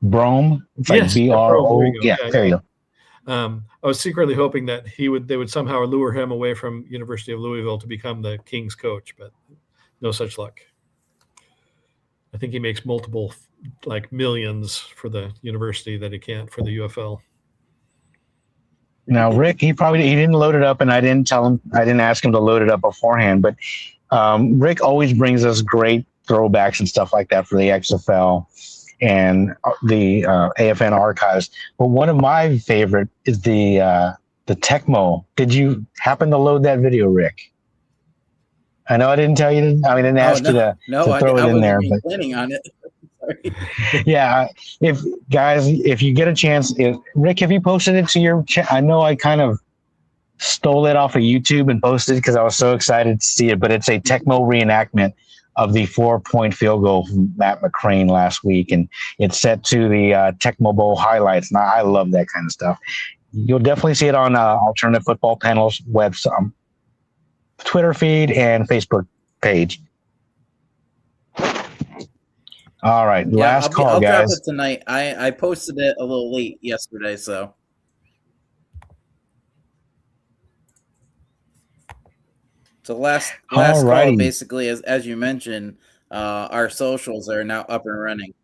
[SPEAKER 1] Brome. It's like BRO. Yeah, there you
[SPEAKER 3] go. I was secretly hoping that they would somehow lure him away from University of Louisville to become the Kings coach, but no such luck. I think he makes multiple millions for the university that he can't for the UFL.
[SPEAKER 1] Now, Rick, he didn't load it up, and I didn't ask him to load it up beforehand, but Rick always brings us great throwbacks and stuff like that for the XFL and the AFN archives. But one of my favorite is the Tecmo. Did you happen to load that video, Rick? I know I didn't tell you. I didn't ask you to throw it in there. But
[SPEAKER 2] planning on it.
[SPEAKER 1] Yeah, if you get a chance, Rick, have you posted it to your I know I kind of stole it off of YouTube and posted it because I was so excited to see it, but it's a Tecmo reenactment of the 4-point field goal from Matt McCrane last week, and it's set to the Tecmo Bowl highlights. And I love that kind of stuff. You'll definitely see it on Alternative Football Panel's website, Twitter feed, and Facebook page. All right, last call,
[SPEAKER 2] I'll
[SPEAKER 1] guys.
[SPEAKER 2] drop it tonight. I posted it a little late yesterday, so. So last call, basically, as you mentioned, our socials are now up and running.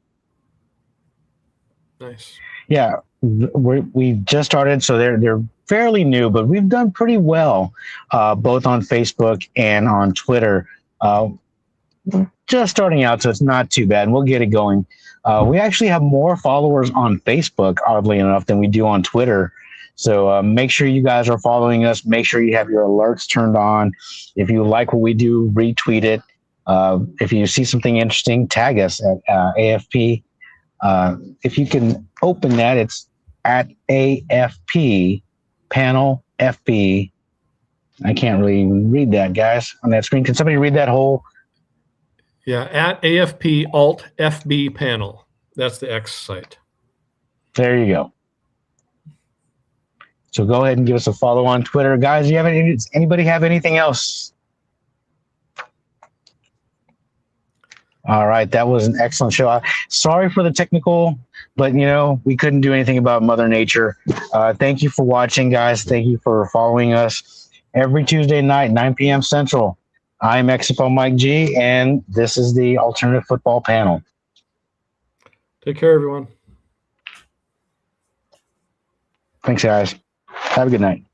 [SPEAKER 3] Nice.
[SPEAKER 1] Yeah, we just started, so they're fairly new, but we've done pretty well, both on Facebook and on Twitter. Just starting out, so it's not too bad, and we'll get it going. We actually have more followers on Facebook, oddly enough, than we do on Twitter. So make sure you guys are following us. Make sure you have your alerts turned on. If you like what we do, retweet it. If you see something interesting, tag us at AFP. If you can open that, it's at AFP panel FB. I can't really read that, guys, on that screen. Can somebody read that whole?
[SPEAKER 3] Yeah, at AFP Alt FB panel. That's the X site.
[SPEAKER 1] There you go. So go ahead and give us a follow on Twitter. Guys, anybody have anything else? All right, that was an excellent show. Sorry for the technical, but we couldn't do anything about Mother Nature. Thank you for watching, guys. Thank you for following us. every Tuesday night, 9 p.m. Central. I'm XFL Mike G, and this is the Alternative Football Panel.
[SPEAKER 3] Take care, everyone.
[SPEAKER 1] Thanks, guys. Have a good night.